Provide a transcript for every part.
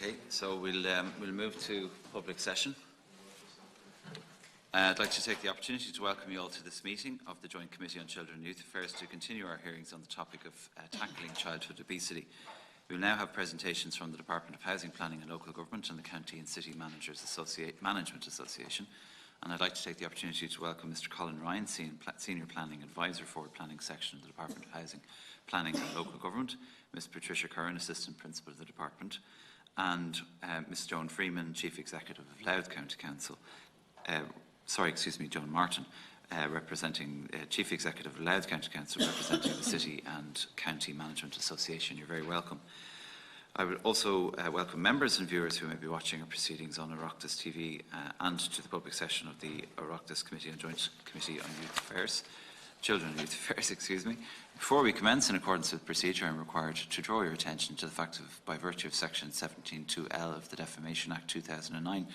Okay, so we'll move to public session. I'd like to take the opportunity to welcome you all to this meeting of the Joint Committee on Children and Youth Affairs to continue our hearings on the topic of tackling childhood obesity. We will now have presentations from the Department of Housing, Planning and Local Government and the County and City Management Association. And I'd like to take the opportunity to welcome Mr. Colm Ryan, Senior Planning Advisor, Forward Planning Section of the Department of Housing, Planning and Local Government, Ms. Patricia Curran, Assistant Principal of the Department, and Ms. Joan Freeman, Chief Executive of Louth County Council. Joan Martin, representing Chief Executive of Louth County Council, representing the City and County Management Association. You're very welcome. I would also welcome members and viewers who may be watching our proceedings on Oireachtas TV and to the public session of the Oireachtas Committee on Joint Committee on Youth Affairs, Children and Youth Affairs, Before we commence, in accordance with procedure, I am required to draw your attention to the fact that by virtue of Section 17(2)(l) of the Defamation Act 2009,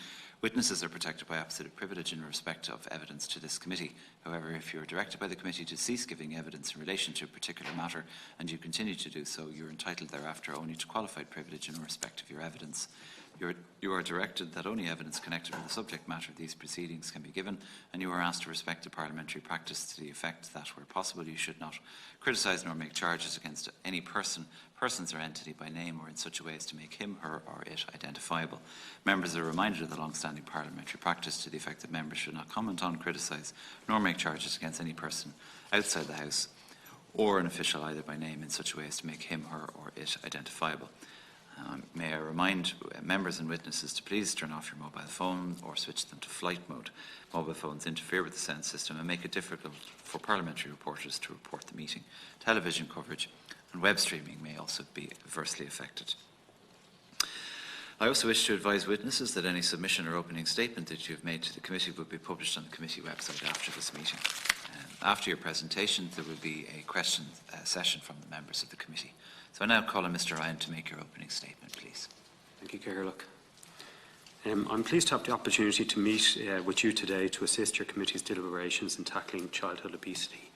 witnesses are protected by absolute privilege in respect of evidence to this committee. However, if you are directed by the committee to cease giving evidence in relation to a particular matter and you continue to do so, you are entitled thereafter only to qualified privilege in respect of your evidence. You are directed that only evidence connected with the subject matter of these proceedings can be given, and you are asked to respect the parliamentary practice to the effect that, where possible, you should not criticise nor make charges against any persons or entity by name or in such a way as to make him, her or it identifiable. Members are reminded of the long-standing parliamentary practice to the effect that members should not comment on, criticise nor make charges against any person outside the House or an official either by name in such a way as to make him, her or it identifiable. May I remind members and witnesses to please turn off your mobile phone or switch them to flight mode. Mobile phones interfere with the sound system and make it difficult for parliamentary reporters to report the meeting. Television coverage and web streaming may also be adversely affected. I also wish to advise witnesses that any submission or opening statement that you have made to the committee will be published on the committee website after this meeting. After your presentation, there will be a question session from the members of the committee. So I now call on Mr. Ryan to make your opening statement, please. Thank you, Caroline. I'm pleased to have the opportunity to meet with you today to assist your committee's deliberations in tackling childhood obesity.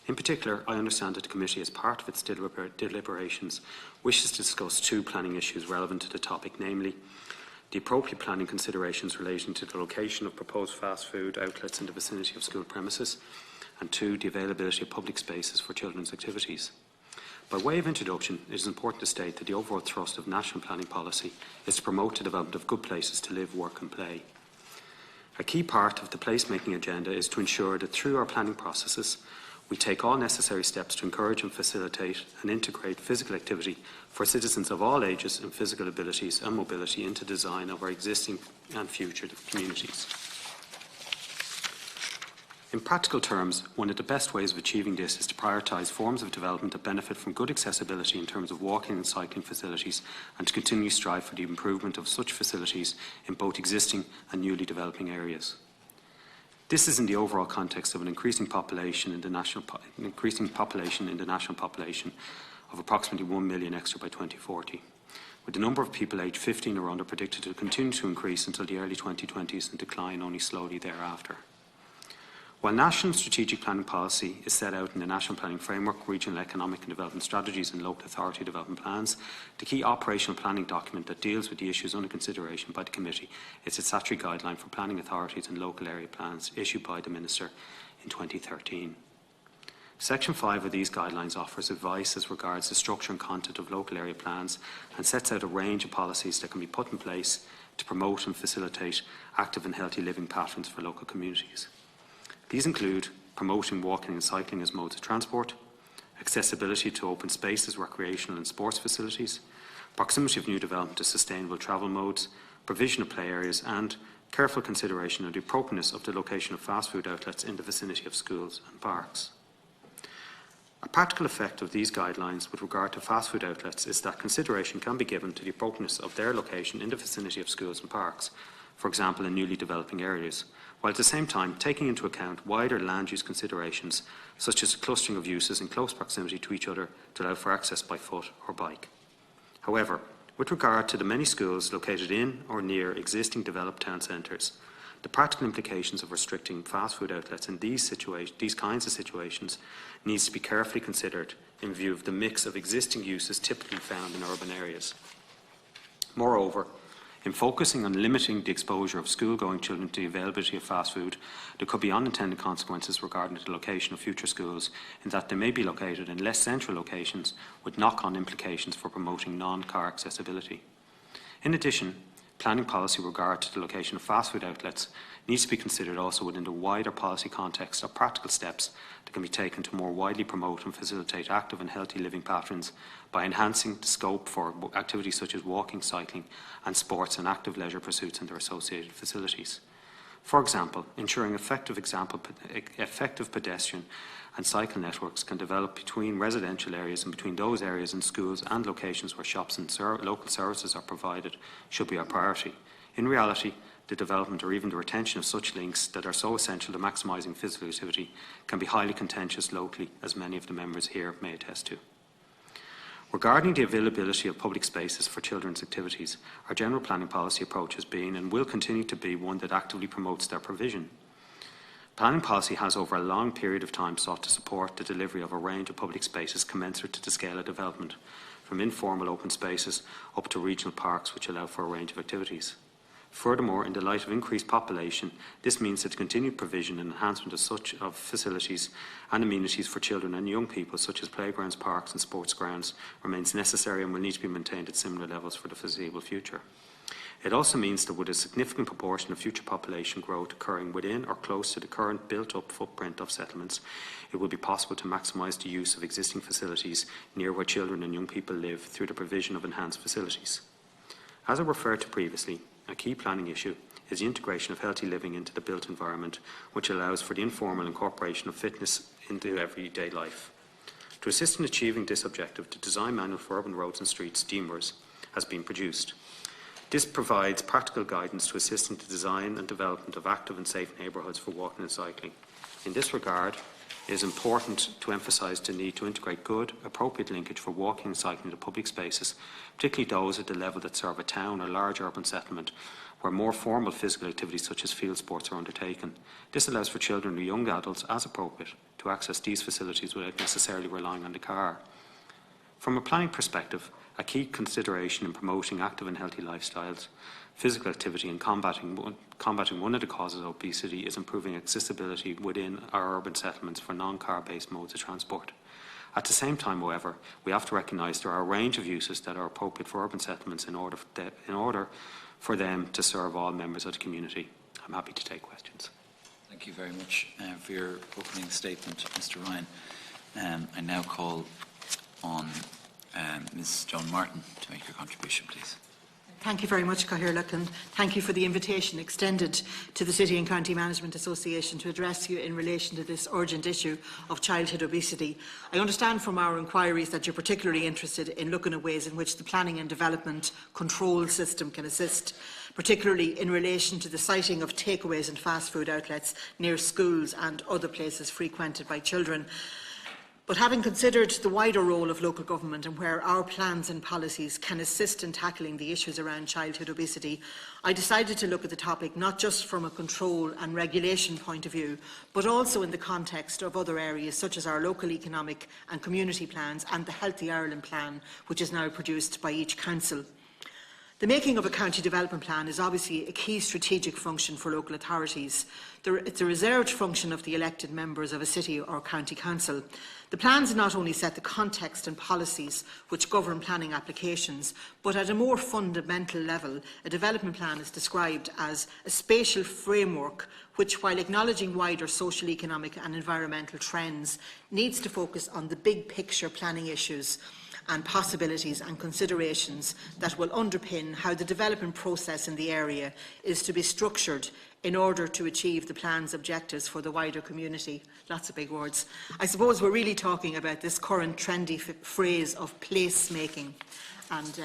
In particular, I understand that the committee, as part of its deliberations, wishes to discuss two planning issues relevant to the topic, namely the appropriate planning considerations relating to the location of proposed fast food outlets in the vicinity of school premises, and two, the availability of public spaces for children's activities. By way of introduction, it is important to state that the overall thrust of national planning policy is to promote the development of good places to live, work and play. A key part of the placemaking agenda is to ensure that through our planning processes, we take all necessary steps to encourage and facilitate and integrate physical activity for citizens of all ages and physical abilities and mobility into design of our existing and future communities. In practical terms, one of the best ways of achieving this is to prioritise forms of development that benefit from good accessibility in terms of walking and cycling facilities, and to continue to strive for the improvement of such facilities in both existing and newly developing areas. This is in the overall context of an increasing population in the national population of approximately 1 million extra by 2040, with the number of people aged 15 or under predicted to continue to increase until the early 2020s and decline only slowly thereafter. While national strategic planning policy is set out in the National Planning Framework, Regional Economic and Development Strategies and Local Authority Development Plans, the key operational planning document that deals with the issues under consideration by the Committee is the Statutory Guideline for Planning Authorities and Local Area Plans, issued by the Minister in 2013. Section 5 of these guidelines offers advice as regards the structure and content of local area plans and sets out a range of policies that can be put in place to promote and facilitate active and healthy living patterns for local communities. These include promoting walking and cycling as modes of transport, accessibility to open spaces, recreational and sports facilities, proximity of new development to sustainable travel modes, provision of play areas, and careful consideration of the appropriateness of the location of fast food outlets in the vicinity of schools and parks. A practical effect of these guidelines with regard to fast food outlets is that consideration can be given to the appropriateness of their location in the vicinity of schools and parks, for example in newly developing areas, while at the same time taking into account wider land use considerations such as the clustering of uses in close proximity to each other to allow for access by foot or bike. However, with regard to the many schools located in or near existing developed town centres, the practical implications of restricting fast food outlets in these kinds of situations needs to be carefully considered in view of the mix of existing uses typically found in urban areas. Moreover, in focusing on limiting the exposure of school-going children to the availability of fast food, there could be unintended consequences regarding the location of future schools, in that they may be located in less central locations with knock-on implications for promoting non-car accessibility. In addition, planning policy with regard to the location of fast food outlets needs to be considered also within the wider policy context of practical steps that can be taken to more widely promote and facilitate active and healthy living patterns by enhancing the scope for activities such as walking, cycling and sports and active leisure pursuits and their associated facilities. For example, ensuring effective pedestrian and cycle networks can develop between residential areas and between those areas and schools and locations where shops and local services are provided should be our priority. In reality, the development or even the retention of such links that are so essential to maximising physical activity can be highly contentious locally, as many of the members here may attest to. Regarding the availability of public spaces for children's activities, our general planning policy approach has been and will continue to be one that actively promotes their provision. Planning policy has over a long period of time sought to support the delivery of a range of public spaces commensurate to the scale of development, from informal open spaces up to regional parks which allow for a range of activities. Furthermore, in the light of increased population, this means that the continued provision and enhancement of facilities and amenities for children and young people, such as playgrounds, parks and sports grounds, remains necessary and will need to be maintained at similar levels for the foreseeable future. It also means that with a significant proportion of future population growth occurring within or close to the current built-up footprint of settlements, it will be possible to maximise the use of existing facilities near where children and young people live through the provision of enhanced facilities. As I referred to previously, a key planning issue is the integration of healthy living into the built environment, which allows for the informal incorporation of fitness into everyday life. To assist in achieving this objective, the Design Manual for Urban Roads and Streets, DMRS, has been produced. This provides practical guidance to assist in the design and development of active and safe neighbourhoods for walking and cycling. In this regard, it is important to emphasise the need to integrate good, appropriate linkage for walking and cycling to public spaces, particularly those at the level that serve a town or large urban settlement, where more formal physical activities such as field sports are undertaken. This allows for children or young adults, as appropriate, to access these facilities without necessarily relying on the car. From a planning perspective, a key consideration in promoting active and healthy lifestyles, physical activity and combating one of the causes of obesity is improving accessibility within our urban settlements for non-car-based modes of transport. At the same time, however, we have to recognise there are a range of uses that are appropriate for urban settlements in order for them to serve all members of the community. I'm happy to take questions. Thank you very much for your opening statement, Mr. Ryan. I now call on Ms. Joan Martin to make your contribution, please. Thank you very much, Oireachtas, and thank you for the invitation extended to the City and County Management Association to address you in relation to this urgent issue of childhood obesity. I understand from our inquiries that you're particularly interested in looking at ways in which the planning and development control system can assist, particularly in relation to the siting of takeaways and fast food outlets near schools and other places frequented by children. But having considered the wider role of local government and where our plans and policies can assist in tackling the issues around childhood obesity, I decided to look at the topic not just from a control and regulation point of view, but also in the context of other areas such as our local economic and community plans and the Healthy Ireland plan, which is now produced by each council. The making of a county development plan is obviously a key strategic function for local authorities. It's a reserved function of the elected members of a city or county council. The plans not only set the context and policies which govern planning applications, but at a more fundamental level, a development plan is described as a spatial framework which, while acknowledging wider social, economic and environmental trends, needs to focus on the big picture planning issues and possibilities and considerations that will underpin how the development process in the area is to be structured in order to achieve the plan's objectives for the wider community. Lots of big words. I suppose we're really talking about this current trendy phrase of place making, and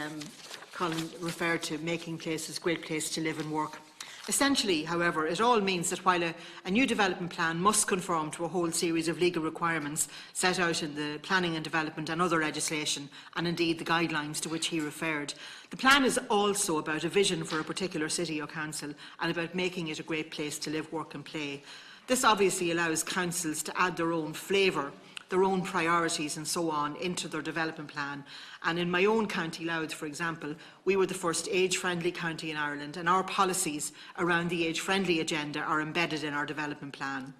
Colm referred to making places a great place to live and work. Essentially, however, it all means that while a new development plan must conform to a whole series of legal requirements set out in the planning and development and other legislation, and indeed the guidelines to which he referred, the plan is also about a vision for a particular city or council and about making it a great place to live, work and play. This obviously allows councils to add their own flavour their own priorities and so on into their development plan. And in my own county, Louth, for example, we were the first age-friendly county in Ireland, and our policies around the age-friendly agenda are embedded in our development plan.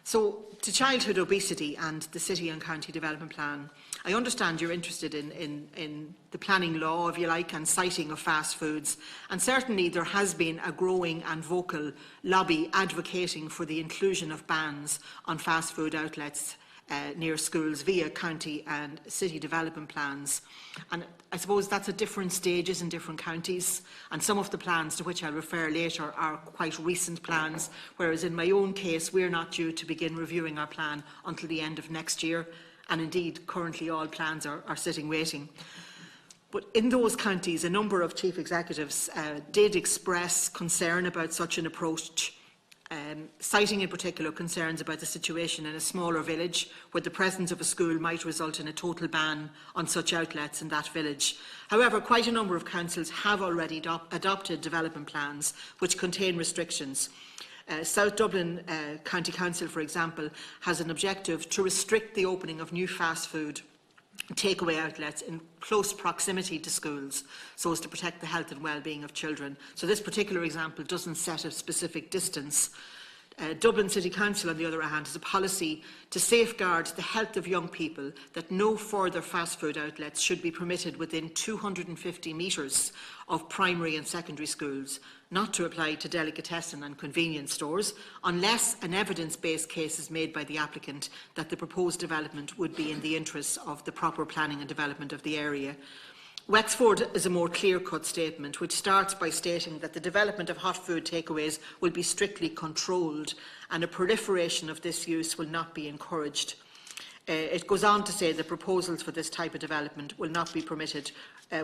So, to childhood obesity and the city and county development plan, I understand you're interested in the planning law, if you like, and citing of fast foods. And certainly there has been a growing and vocal lobby advocating for the inclusion of bans on fast food outlets near schools via county and city development plans. And I suppose that's at different stages in different counties, and some of the plans to which I'll refer later are quite recent plans, whereas in my own case we're not due to begin reviewing our plan until the end of next year, and indeed currently all plans are sitting waiting. But in those counties, a number of chief executives did express concern about such an approach, citing in particular concerns about the situation in a smaller village where the presence of a school might result in a total ban on such outlets in that village. However, quite a number of councils have already adopted development plans which contain restrictions. South Dublin County Council, for example, has an objective to restrict the opening of new fast food takeaway outlets in close proximity to schools so as to protect the health and well-being of children. So this particular example doesn't set a specific distance. Dublin City Council, on the other hand, has a policy to safeguard the health of young people that no further fast food outlets should be permitted within 250 metres of primary and secondary schools, not to apply to delicatessen and convenience stores, unless an evidence-based case is made by the applicant that the proposed development would be in the interests of the proper planning and development of the area. Wexford is a more clear-cut statement, which starts by stating that the development of hot food takeaways will be strictly controlled and a proliferation of this use will not be encouraged. It goes on to say that proposals for this type of development will not be permitted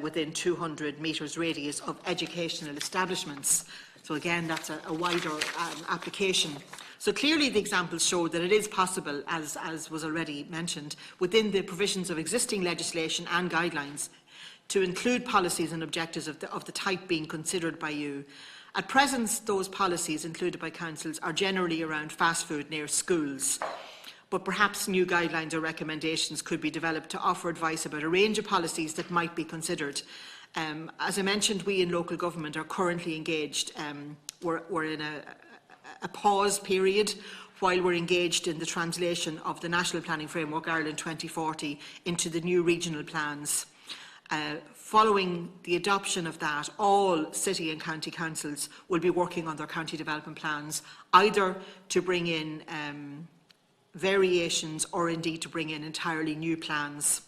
within 200 metres radius of educational establishments. So again, that's a wider application. So clearly the examples show that it is possible, as was already mentioned, within the provisions of existing legislation and guidelines, to include policies and objectives of the type being considered by you. At present, those policies included by councils are generally around fast food near schools, but perhaps new guidelines or recommendations could be developed to offer advice about a range of policies that might be considered. As I mentioned, we in local government are currently engaged. We're in a pause period while we're engaged in the translation of the National Planning Framework Ireland 2040 into the new regional plans. Following the adoption of that, all city and county councils will be working on their county development plans, either to bring in variations or indeed to bring in entirely new plans.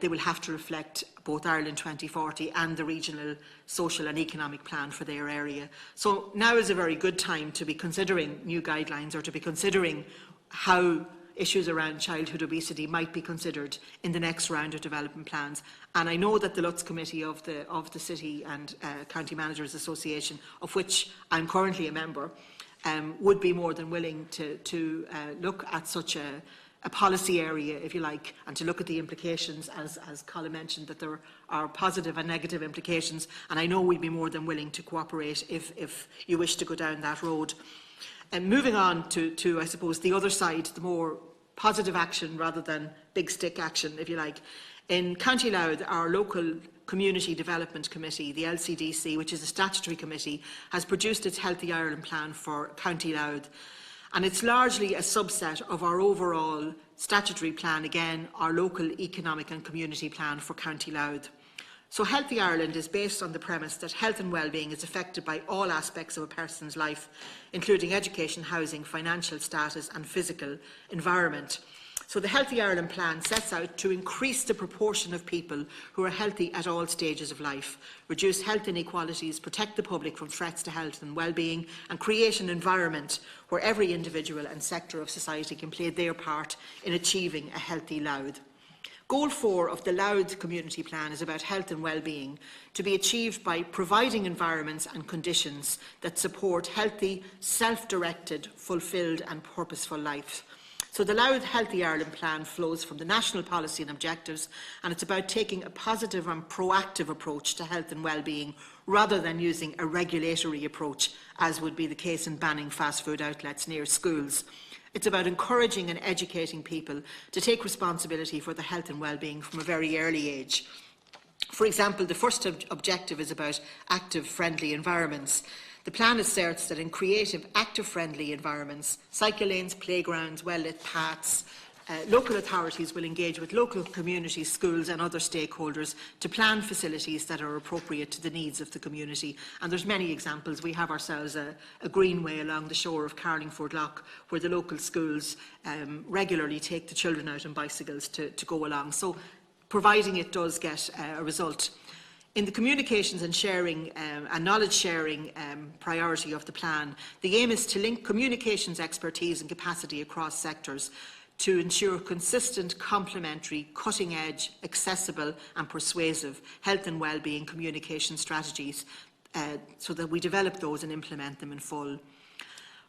They will have to reflect both Ireland 2040 and the regional social and economic plan for their area. So now is a very good time to be considering new guidelines or to be considering how issues around childhood obesity might be considered in the next round of development plans. And I know that the Lutz Committee of the City and County Managers Association, of which I'm currently a member, would be more than willing to look at such a policy area, if you like, and to look at the implications, as Colm mentioned, that there are positive and negative implications, and I know we'd be more than willing to cooperate if you wish to go down that road. And moving on to, I suppose, the other side, the more positive action rather than big stick action, if you like. In County Louth, our local Community Development Committee, the LCDC, which is a statutory committee, has produced its Healthy Ireland plan for County Louth. And it's largely a subset of our overall statutory plan, again, our local economic and community plan for County Louth. So Healthy Ireland is based on the premise that health and well-being is affected by all aspects of a person's life, including education, housing, financial status and physical environment. So the Healthy Ireland plan sets out to increase the proportion of people who are healthy at all stages of life, reduce health inequalities, protect the public from threats to health and well-being, and create an environment where every individual and sector of society can play their part in achieving a healthy Louth. Goal 4 of the Louth Community Plan is about health and well-being, to be achieved by providing environments and conditions that support healthy, self-directed, fulfilled and purposeful life. So the Louth Healthy Ireland plan flows from the national policy and objectives, and it's about taking a positive and proactive approach to health and well-being rather than using a regulatory approach, as would be the case in banning fast food outlets near schools. It's about encouraging and educating people to take responsibility for their health and well-being from a very early age. For example, the first objective is about active, friendly environments. The plan asserts that in creative, active, friendly environments, cycle lanes, playgrounds, well-lit paths, local authorities will engage with local communities, schools and other stakeholders to plan facilities that are appropriate to the needs of the community. And there's many examples. We have ourselves a greenway along the shore of Carlingford Lough where the local schools regularly take the children out on bicycles to go along. So providing it does get a result. In the communications and sharing and knowledge sharing priority of the plan, the aim is to link communications expertise and capacity across sectors to ensure consistent, complementary, cutting-edge, accessible and persuasive health and well-being communication strategies so that we develop those and implement them in full.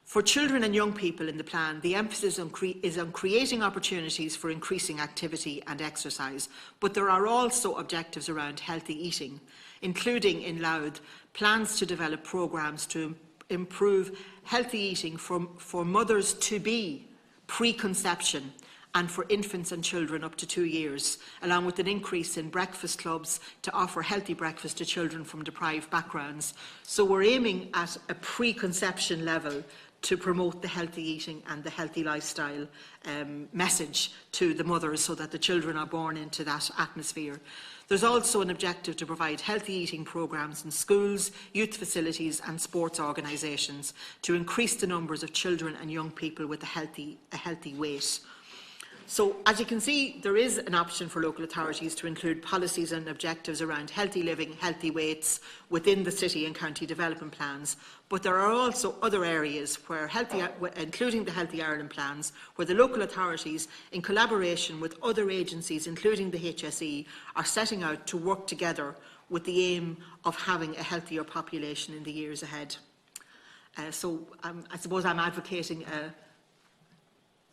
For children and young people in the plan, the emphasis is on creating opportunities for increasing activity and exercise, but there are also objectives around healthy eating, including in Louth plans to develop programmes to improve healthy eating for mothers-to-be pre-conception and for infants and children up to 2 years, along with an increase in breakfast clubs to offer healthy breakfast to children from deprived backgrounds. So we're aiming at a pre-conception level to promote the healthy eating and the healthy lifestyle message to the mothers so that the children are born into that atmosphere. There's also an objective to provide healthy eating programmes in schools, youth facilities and sports organisations to increase the numbers of children and young people with a healthy weight. So, as you can see, there is an option for local authorities to include policies and objectives around healthy living, healthy weights within the city and county development plans. But there are also other areas where, including the Healthy Ireland plans, where the local authorities, in collaboration with other agencies, including the HSE, are setting out to work together with the aim of having a healthier population in the years ahead. I suppose I'm advocating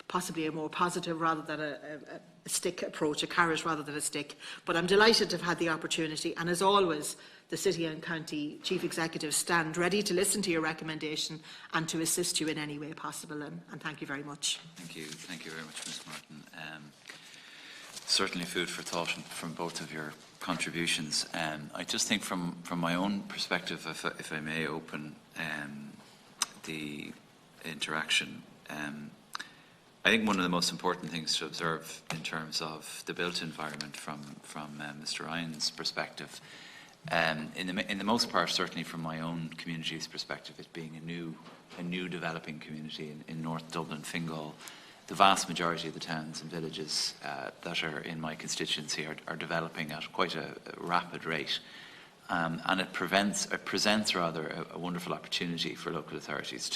possibly a more positive rather than a stick approach, a carrot rather than a stick. But I'm delighted to have had the opportunity, and as always, the City and County Chief Executives stand ready to listen to your recommendation and to assist you in any way possible. And thank you very much. Thank you very much, Ms Martin. Certainly food for thought from both of your contributions. I just think from my own perspective, if I may open the interaction, I think one of the most important things to observe in terms of the built environment from Mr. Ryan's perspective, in the most part, certainly from my own community's perspective, it being a new developing community in North Dublin, Fingal, the vast majority of the towns and villages that are in my constituency are developing at quite a rapid rate. And it presents rather a wonderful opportunity for local authorities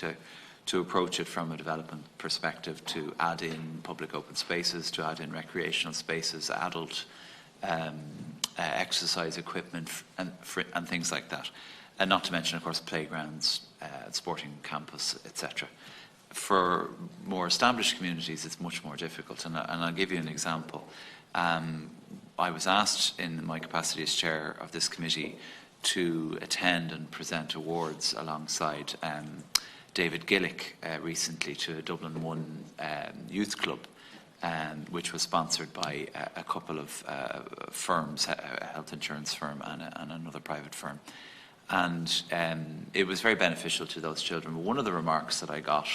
to approach it from a development perspective, to add in public open spaces, to add in recreational spaces, adult exercise equipment and things like that. And not to mention, of course, playgrounds, sporting campus, etc. For more established communities, it's much more difficult. And I'll give you an example. I was asked in my capacity as chair of this committee to attend and present awards alongside David Gillick recently to a Dublin 1 youth club, which was sponsored by a couple of firms, a health insurance firm and another private firm. And it was very beneficial to those children. But one of the remarks that I got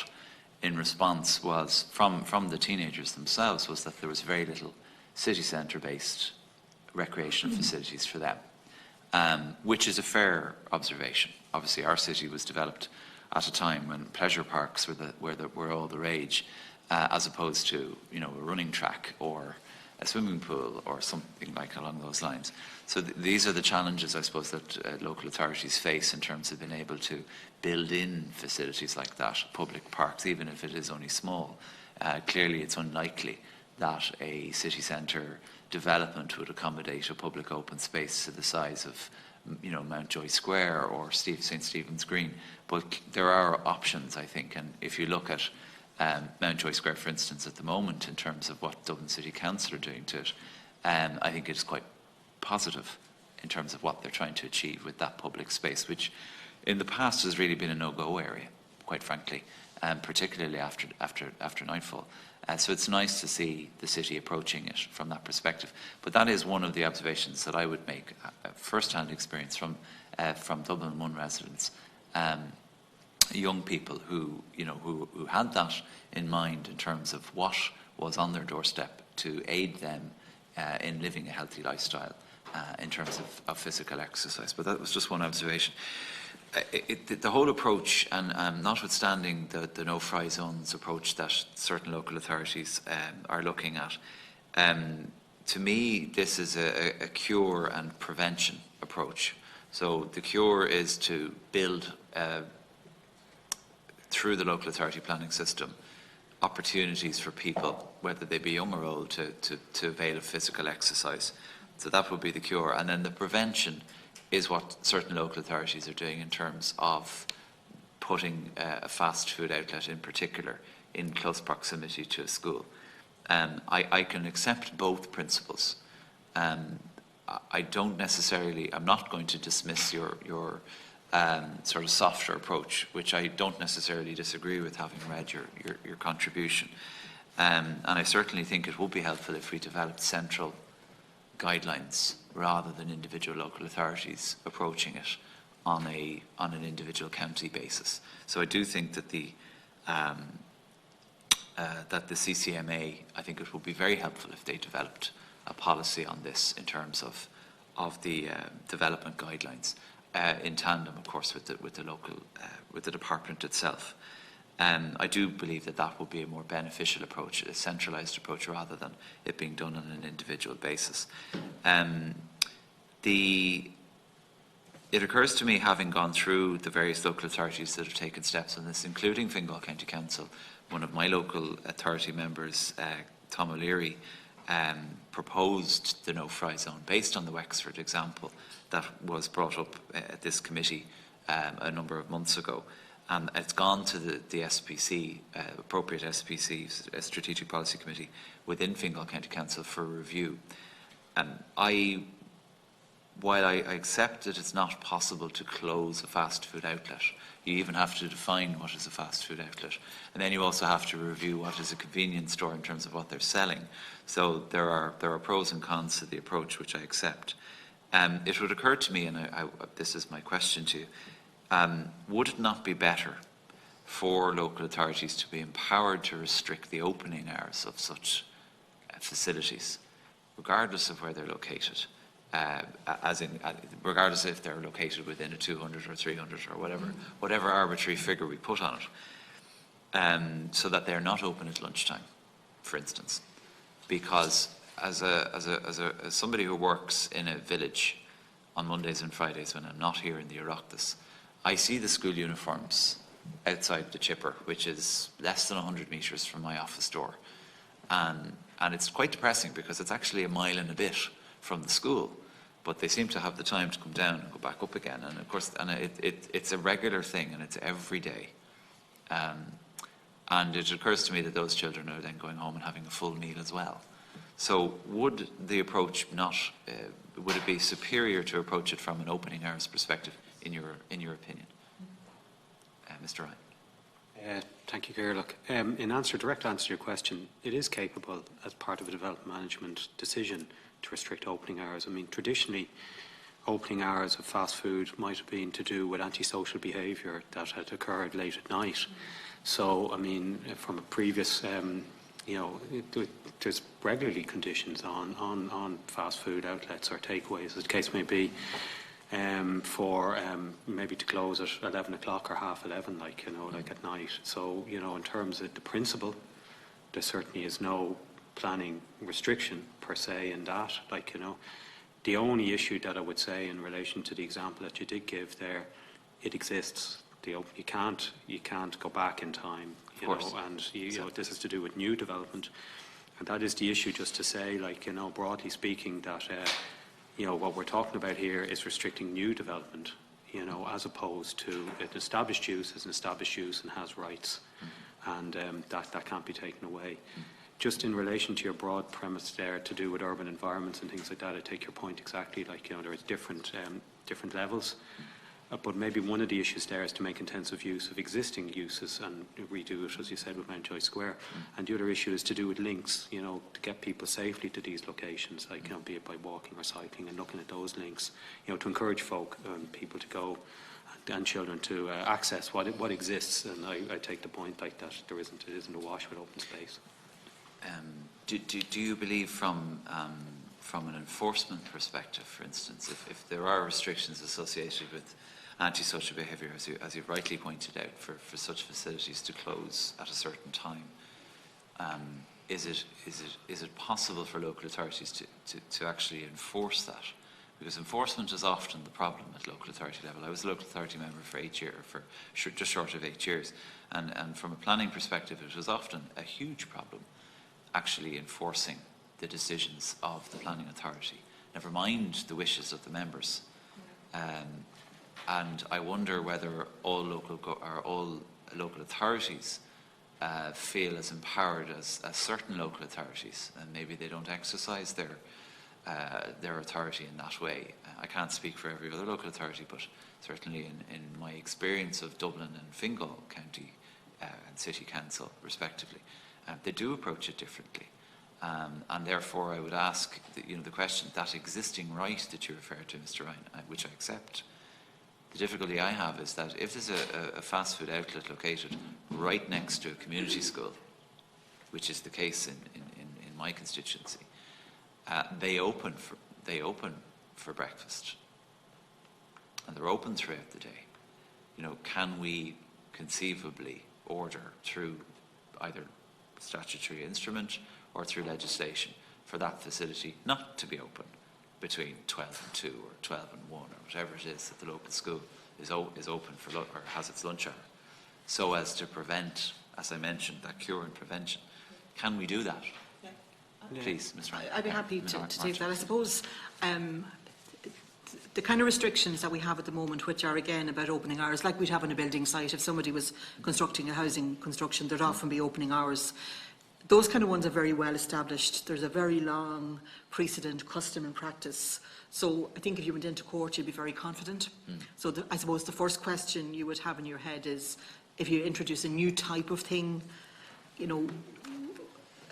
in response was from the teenagers themselves was that there was very little city centre based recreational facilities for them, which is a fair observation. Obviously our city was developed at a time when pleasure parks were all the rage, as opposed to a running track or a swimming pool or something like along those lines. So these are the challenges, I suppose, that local authorities face in terms of being able to build in facilities like that, public parks, even if it is only small. Clearly it's unlikely that a city centre development would accommodate a public open space to the size of Mountjoy Square or St. Stephen's Green. But there are options, I think, and if you look at Mountjoy Square, for instance, at the moment, in terms of what Dublin City Council are doing to it, I think it's quite positive in terms of what they're trying to achieve with that public space, which in the past has really been a no-go area, quite frankly. particularly after nightfall. So it's nice to see the city approaching it from that perspective. But that is one of the observations that I would make, first-hand experience from Dublin 1 residents, young people who had that in mind in terms of what was on their doorstep to aid them in living a healthy lifestyle in terms of physical exercise. But that was just one observation. The whole approach, and notwithstanding the no-fry zones approach that certain local authorities are looking at, to me this is a cure and prevention approach. So the cure is to build, through the local authority planning system, opportunities for people, whether they be young or old, to avail of physical exercise. So that would be the cure. And then the prevention is what certain local authorities are doing in terms of putting a fast food outlet in particular in close proximity to a school. I can accept both principles. I don't necessarily, I'm not going to dismiss your sort of softer approach, which I don't necessarily disagree with, having read your contribution. And I certainly think it would be helpful if we developed central guidelines rather than individual local authorities approaching it on an individual county basis. So I do think that the CCMA, I think it would be very helpful if they developed a policy on this in terms of the development guidelines, in tandem, of course, with the local with the department itself. I do believe that would be a more beneficial approach, a centralised approach, rather than it being done on an individual basis. It occurs to me, having gone through the various local authorities that have taken steps on this, including Fingal County Council, one of my local authority members, Tom O'Leary, proposed the no-fry zone based on the Wexford example that was brought up at this committee a number of months ago. And it's gone to the SPC, appropriate SPC, Strategic Policy Committee, within Fingal County Council for review. While I accept that it's not possible to close a fast food outlet, you even have to define what is a fast food outlet. And then you also have to review what is a convenience store in terms of what they're selling. So there are pros and cons to the approach, which I accept. It would occur to me, and this is my question to you, would it not be better for local authorities to be empowered to restrict the opening hours of such facilities, regardless of where they're located, regardless if they're located within a 200 or 300 or whatever arbitrary figure we put on it, so that they're not open at lunchtime, for instance? Because as somebody who works in a village on Mondays and Fridays when I'm not here in the Oireachtas, I see the school uniforms outside the chipper, which is less than 100 metres from my office door. And it's quite depressing, because it's actually a mile and a bit from the school, but they seem to have the time to come down and go back up again. And of course, it's a regular thing, and it's every day. And it occurs to me that those children are then going home and having a full meal as well. So would the approach would it be superior to approach it from an opening hours perspective, in your opinion? Mr. Ryan. Thank you, Gair. Look, direct answer to your question, it is capable as part of a development management decision to restrict opening hours. I mean, traditionally, opening hours of fast food might have been to do with antisocial behaviour that had occurred late at night. So, I mean, from a previous, there's regularly conditions on fast food outlets or takeaways, as the case may be, for maybe to close at 11 o'clock or half 11, like at night. So, in terms of the principle, there certainly is no planning restriction per se in that. The only issue that I would say in relation to the example that you did give there, it exists. You can't go back in time, and this is to do with new development, and that is the issue. Just to say, broadly speaking, that what we're talking about here is restricting new development, as opposed to an established use as an established use and has rights, and that can't be taken away. Just in relation to your broad premise there to do with urban environments and things like that, I take your point exactly. There is different levels. But maybe one of the issues there is to make intensive use of existing uses and redo it, as you said, with Mountjoy Square. And the other issue is to do with links, you know, to get people safely to these locations, like, you know, be it by walking or cycling, and looking at those links, you know, to encourage folk and people to go and children to access what exists. And I take the point like that it isn't awash with open space. Do you believe from an enforcement perspective, for instance, if there are restrictions associated with antisocial behaviour, as you've rightly pointed out, for such facilities to close at a certain time, is it possible for local authorities to actually enforce that? Because enforcement is often the problem at local authority level. I was a local authority member for 8 years, just short of 8 years, and from a planning perspective, it was often a huge problem actually enforcing the decisions of the planning authority, never mind the wishes of the members. And I wonder whether all local authorities feel as empowered as certain local authorities, and maybe they don't exercise their authority in that way. I can't speak for every other local authority, but certainly in my experience of Dublin and Fingal County and City Council, respectively, they do approach it differently. And therefore, I would ask the question, that existing right that you refer to, Mr. Ryan, which I accept. The difficulty I have is that if there's a fast food outlet located right next to a community school, which is the case in my constituency, they open for breakfast, and they're open throughout the day. You know, can we conceivably order through either statutory instrument or through legislation for that facility not to be open between 12 and 2 or 12 and 1 or whatever it is that the local school is open for or has its lunch hour, so as to prevent, as I mentioned, that cure and prevention? Can we do that? Yeah. Please, Ms. Ryan. I'd be happy to take that. I suppose the kind of restrictions that we have at the moment, which are again about opening hours, like we'd have on a building site, if somebody was constructing a housing construction, there'd often be opening hours. Those kind of ones are very well established. There's a very long precedent, custom and practice. So I think if you went into court, you'd be very confident. So I suppose the first question you would have in your head is, if you introduce a new type of thing, you know,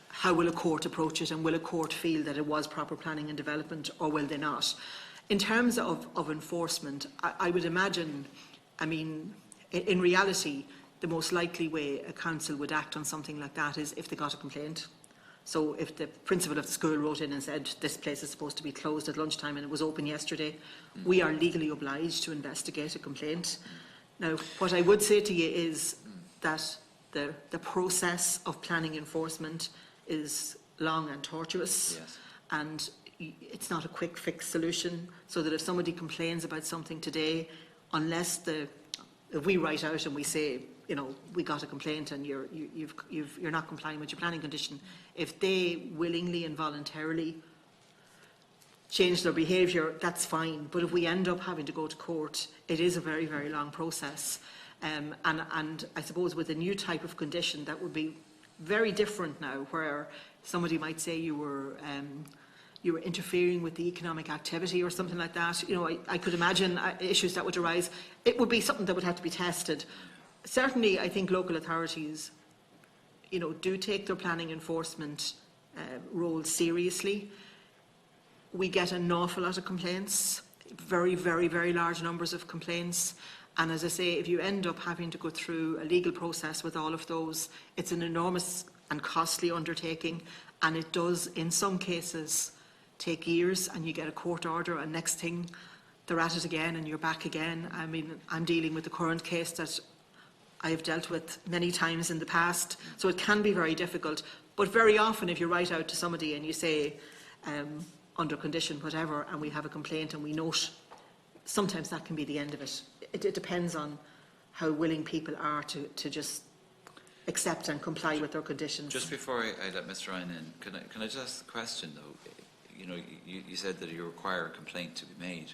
how will a court approach it, and will a court feel that it was proper planning and development, or will they not? In terms of enforcement, I would imagine, I mean, in reality, the most likely way a council would act on something like that is if they got a complaint. So if the principal of the school wrote in and said, this place is supposed to be closed at lunchtime and it was open yesterday, we are legally obliged to investigate a complaint. Now, what I would say to you is that the process of planning enforcement is long and tortuous. Yes. And it's not a quick fix solution, so that if somebody complains about something today, unless if we write out and we say, you know, we got a complaint and you're not complying with your planning condition, if they willingly and voluntarily change their behaviour, that's fine. But if we end up having to go to court, it is a very, very long process. And I suppose with a new type of condition, that would be very different now, where somebody might say you were interfering with the economic activity or something like that. You know, I could imagine issues that would arise. It would be something that would have to be tested. Certainly, I think local authorities, you know, do take their planning enforcement role seriously. We get an awful lot of complaints, very, very, very large numbers of complaints. And as I say, if you end up having to go through a legal process with all of those, it's an enormous and costly undertaking. And it does, in some cases, take years, and you get a court order, and next thing, they're at it again and you're back again. I mean, I'm dealing with the current case that I've dealt with many times in the past, so it can be very difficult. But very often, if you write out to somebody and you say, under condition whatever, and we have a complaint and we note, sometimes that can be the end of it. It depends on how willing people are to just accept and comply with their conditions. Just before I let Mr. Ryan in, can I just ask the question though? You know, you said that you require a complaint to be made.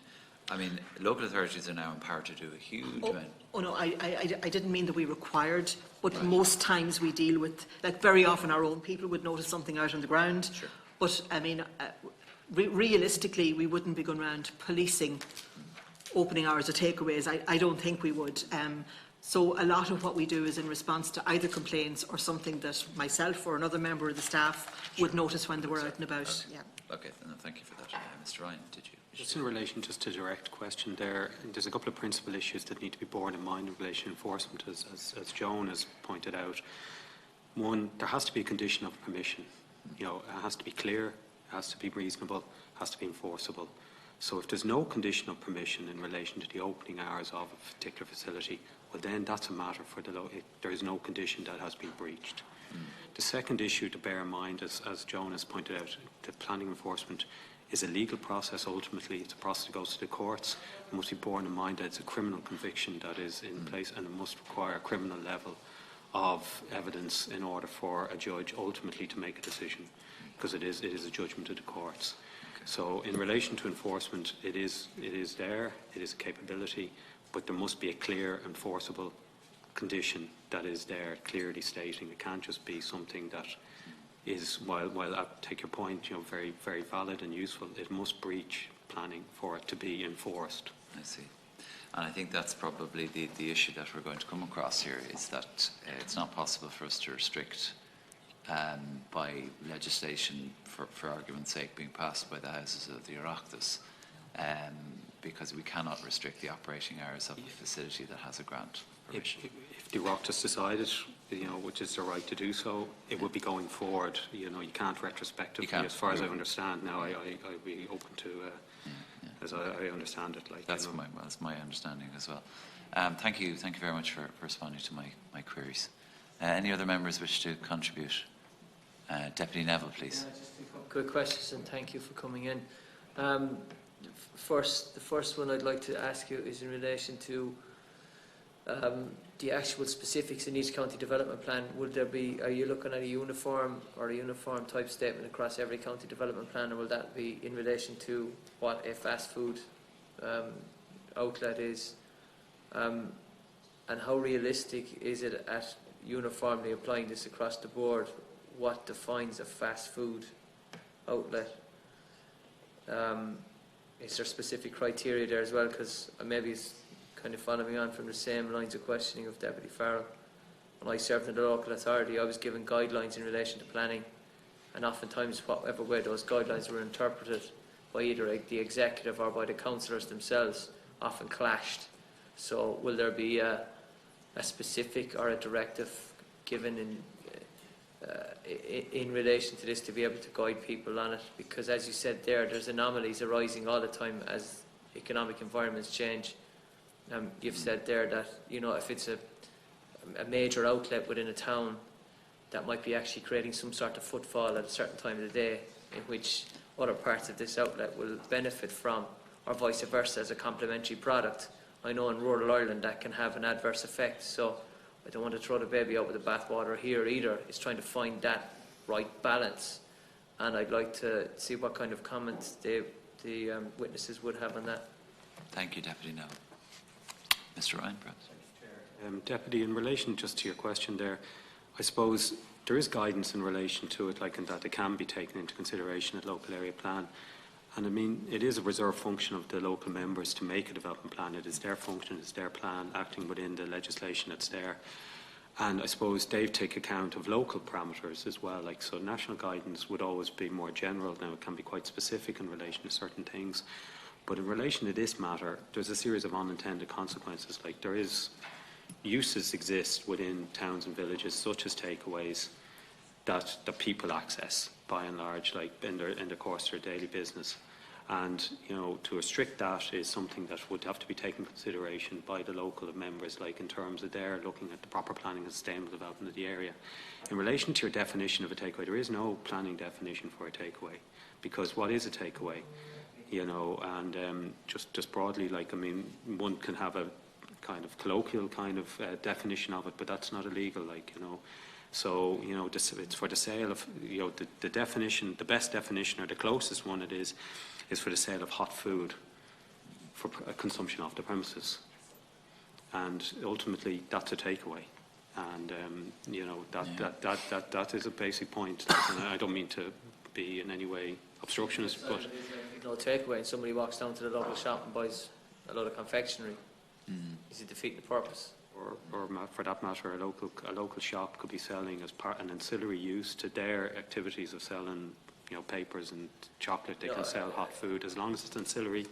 I mean, local authorities are now empowered to do a huge amount. Oh no, I didn't mean that we required, but right. Most times we deal with, like very often our own people would notice something out on the ground. Sure. But I mean, realistically, we wouldn't be going around policing opening hours or takeaways. I don't think we would. So a lot of what we do is in response to either complaints or something that myself or another member of the staff would notice when they were out and about. Okay. Yeah. Okay, no, thank you for that. Mr. Ryan, did you? Just in relation just to direct question there's a couple of principal issues that need to be borne in mind in relation to enforcement, as Joan has pointed out. One, there has to be a condition of permission. You know, it has to be clear, it has to be reasonable, it has to be enforceable. So if there's no condition of permission in relation to the opening hours of a particular facility, well then that's a matter for there is no condition that has been breached. The second issue to bear in mind, as Joan has pointed out, the planning enforcement is a legal process ultimately. It's a process that goes to the courts. It must be borne in mind that it's a criminal conviction that is in place, and it must require a criminal level of evidence in order for a judge ultimately to make a decision, because it is a judgment of the courts. Okay. So in relation to enforcement, it is there, it is a capability, but there must be a clear enforceable condition that is there, clearly stating. It can't just be something that is, while I take your point, you know, very, very valid and useful, it must breach planning for it to be enforced. I see. And I think that's probably the issue that we're going to come across here, is that it's not possible for us to restrict by legislation, for argument's sake, being passed by the houses of the Oireachtas, because we cannot restrict the operating hours of a facility that has a grant permission. If the Oireachtas decided, you know, which is their right to do so, it would be going forward. You know, you can't retrospectively, as far as I understand now. I'd be open to, as I understand it. Like, that's my understanding as well. Thank you very much for responding to my queries. Any other members wish to contribute? Deputy Neville, please. Just a couple quick questions, and thank you for coming in. The first one I'd like to ask you is in relation to the actual specifics in each county development plan. Are you looking at a uniform type statement across every county development plan, or will that be in relation to what a fast food outlet is? And how realistic is it at uniformly applying this across the board? What defines a fast food outlet? Is there specific criteria there as well? Because maybe it's kind of following on from the same lines of questioning of Deputy Farrell. When I served in the local authority, I was given guidelines in relation to planning, and oftentimes whatever way those guidelines were interpreted by either the executive or by the councillors themselves often clashed. So will there be a specific or a directive given in relation to this to be able to guide people on it? Because as you said there's anomalies arising all the time as economic environments change. You've said there that, you know, if it's a major outlet within a town, that might be actually creating some sort of footfall at a certain time of the day in which other parts of this outlet will benefit from, or vice versa as a complementary product. I know in rural Ireland that can have an adverse effect, so I don't want to throw the baby out with the bathwater here either. It's trying to find that right balance, and I'd like to see what kind of comments the witnesses would have on that. Thank you, Deputy Neville. Mr. Ryan, perhaps. Deputy, in relation just to your question there, I suppose there is guidance in relation to it, like in that it can be taken into consideration at local area plan. And I mean, it is a reserved function of the local members to make a development plan. It is their function, it's their plan, acting within the legislation that's there. And I suppose they've taken account of local parameters as well. Like, so national guidance would always be more general. Now it can be quite specific in relation to certain things. But in relation to this matter, there's a series of unintended consequences. Like, there is uses exist within towns and villages, such as takeaways, that people access by and large, like in the course of their daily business. And, you know, to restrict that is something that would have to be taken into consideration by the local members, like in terms of their looking at the proper planning and sustainable development of the area. In relation to your definition of a takeaway, there is no planning definition for a takeaway, because what is a takeaway? You know, and just broadly, like, I mean, one can have a kind of colloquial kind of definition of it, but that's not illegal, like, you know. So, you know, it's for the sale of, you know, the definition, the best definition, or the closest one it is for the sale of hot food for consumption off the premises. And ultimately, that's a takeaway. And, you know, that is a basic point. And I don't mean to be in any way obstructionist, but... No takeaway, and somebody walks down to the local shop and buys a lot of confectionery, is it defeating the purpose? Or for that matter, a local shop could be selling as part an ancillary use to their activities of selling, papers and chocolate. They can sell hot food as long as it's ancillary.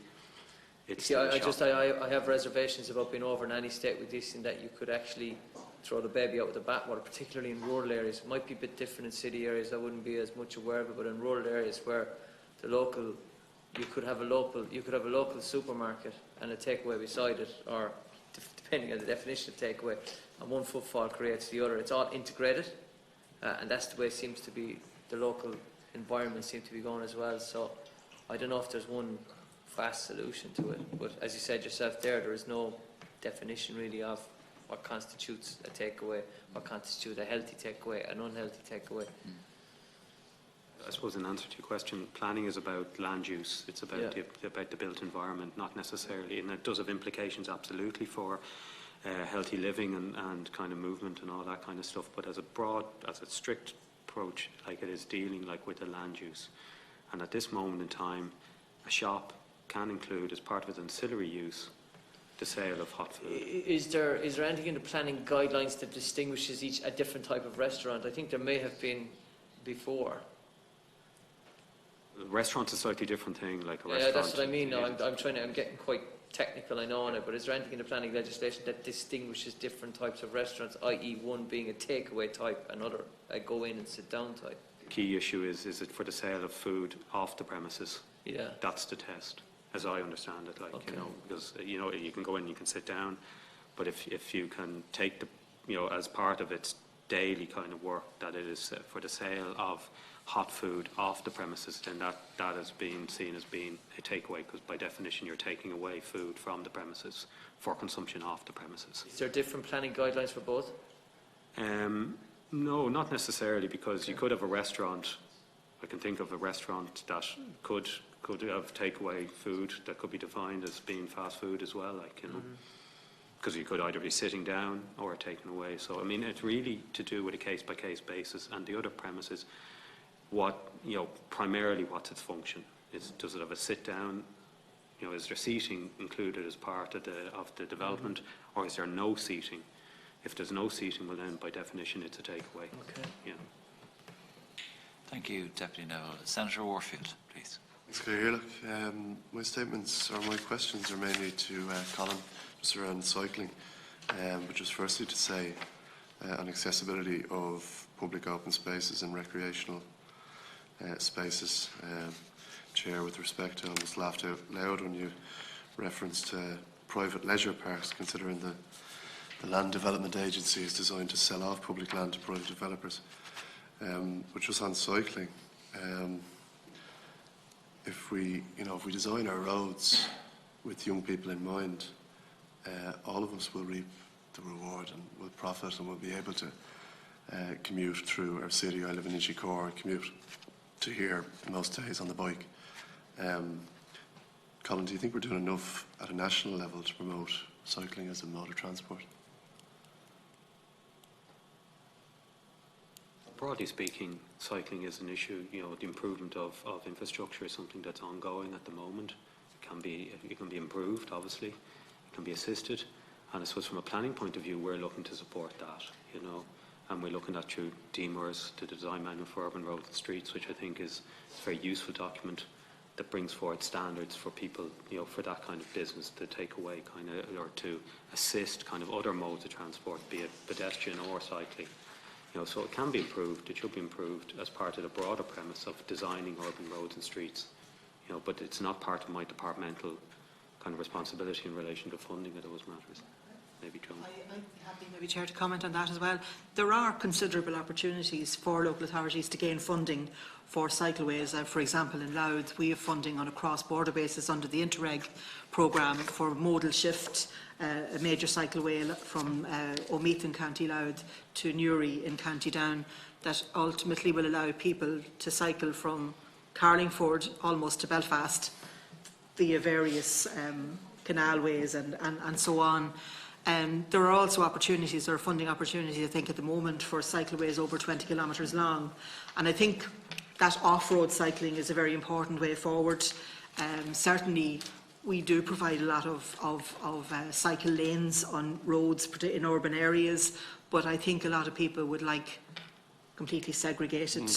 It's See, I have reservations about being over in any state with this, in that you could actually throw the baby out with the bathwater, particularly in rural areas. It might be a bit different in city areas. I wouldn't be as much aware of it, but in rural areas where you could have a local supermarket and a takeaway beside it, or depending on the definition of takeaway, and one footfall creates the other. It's all integrated, and that's the way it seems to be. The local environment seems to be going as well. So I don't know if there's one fast solution to it, but as you said yourself there is no definition really of what constitutes a takeaway, what constitutes a healthy takeaway, an unhealthy takeaway. I suppose in answer to your question, planning is about land use. It's about the built environment, not necessarily, and it does have implications absolutely for healthy living and kind of movement and all that kind of stuff. But as a strict approach, like it is dealing like with the land use, and at this moment in time, a shop can include as part of its ancillary use the sale of hot food. Is there anything in the planning guidelines that distinguishes a different type of restaurant? I think there may have been before. A restaurant's a slightly different thing, like a restaurant. Yeah, that's what I mean. No, I'm getting quite technical, I know on it, but is there anything in the planning legislation that distinguishes different types of restaurants, i.e. one being a takeaway type, another a go in and sit down type? The key issue is it for the sale of food off the premises? Yeah. That's the test, as I understand it. Like, okay. Because, you can go in, you can sit down, but if you can take the, as part of its daily kind of work, that it is for the sale of hot food off the premises, then that is being seen as being a takeaway, because by definition you're taking away food from the premises for consumption off the premises. Is there different planning guidelines for both? No, not necessarily, because you could have a restaurant. I can think of a restaurant that could have takeaway food that could be defined as being fast food as well, like, because you could either be sitting down or taken away. So I mean, it's really to do with a case by case basis, and the other premises, primarily what's its function? Does it have a sit down? Is there seating included as part of the development, or is there no seating? If there's no seating, well then by definition it's a takeaway. Okay. Yeah. Thank you, Deputy Neville. Senator Warfield, please. Thanks, Claire. My statements or my questions are mainly to Colm, just around cycling, which is firstly to say on accessibility of public open spaces and recreational spaces. Chair, with respect to, I almost laughed out loud when you referenced private leisure parks, considering the Land Development Agency is designed to sell off public land to private developers. But just on cycling, if we design our roads with young people in mind, all of us will reap the reward and will profit, and will be able to commute through our city. I live in Inchicore and commute to here most days on the bike. Colm, do you think we're doing enough at a national level to promote cycling as a mode of transport? Broadly speaking, cycling is an issue. The improvement of infrastructure is something that's ongoing at the moment. It can be improved, obviously. It can be assisted. And I suppose from a planning point of view, we're looking to support that, and we're looking at through DMURS, the Design Manual for Urban Roads and Streets, which I think is a very useful document that brings forward standards for people, for that kind of business to take away or to assist other modes of transport, be it pedestrian or cycling. So it can be improved. It should be improved as part of the broader premise of designing urban roads and streets. But it's not part of my departmental kind of responsibility in relation to funding of those matters. Maybe John. I'd be happy, maybe Chair, to comment on that as well. There are considerable opportunities for local authorities to gain funding for cycleways. For example, in Louth, we have funding on a cross-border basis under the Interreg programme for modal shift, a major cycleway from Omeath in County Louth to Newry in County Down, that ultimately will allow people to cycle from Carlingford almost to Belfast via various canalways and so on. There are also opportunities, there are funding opportunities, I think, at the moment for cycleways over 20 kilometres long. And I think that off-road cycling is a very important way forward. Certainly we do provide a lot of cycle lanes on roads in urban areas, but I think a lot of people would like completely segregated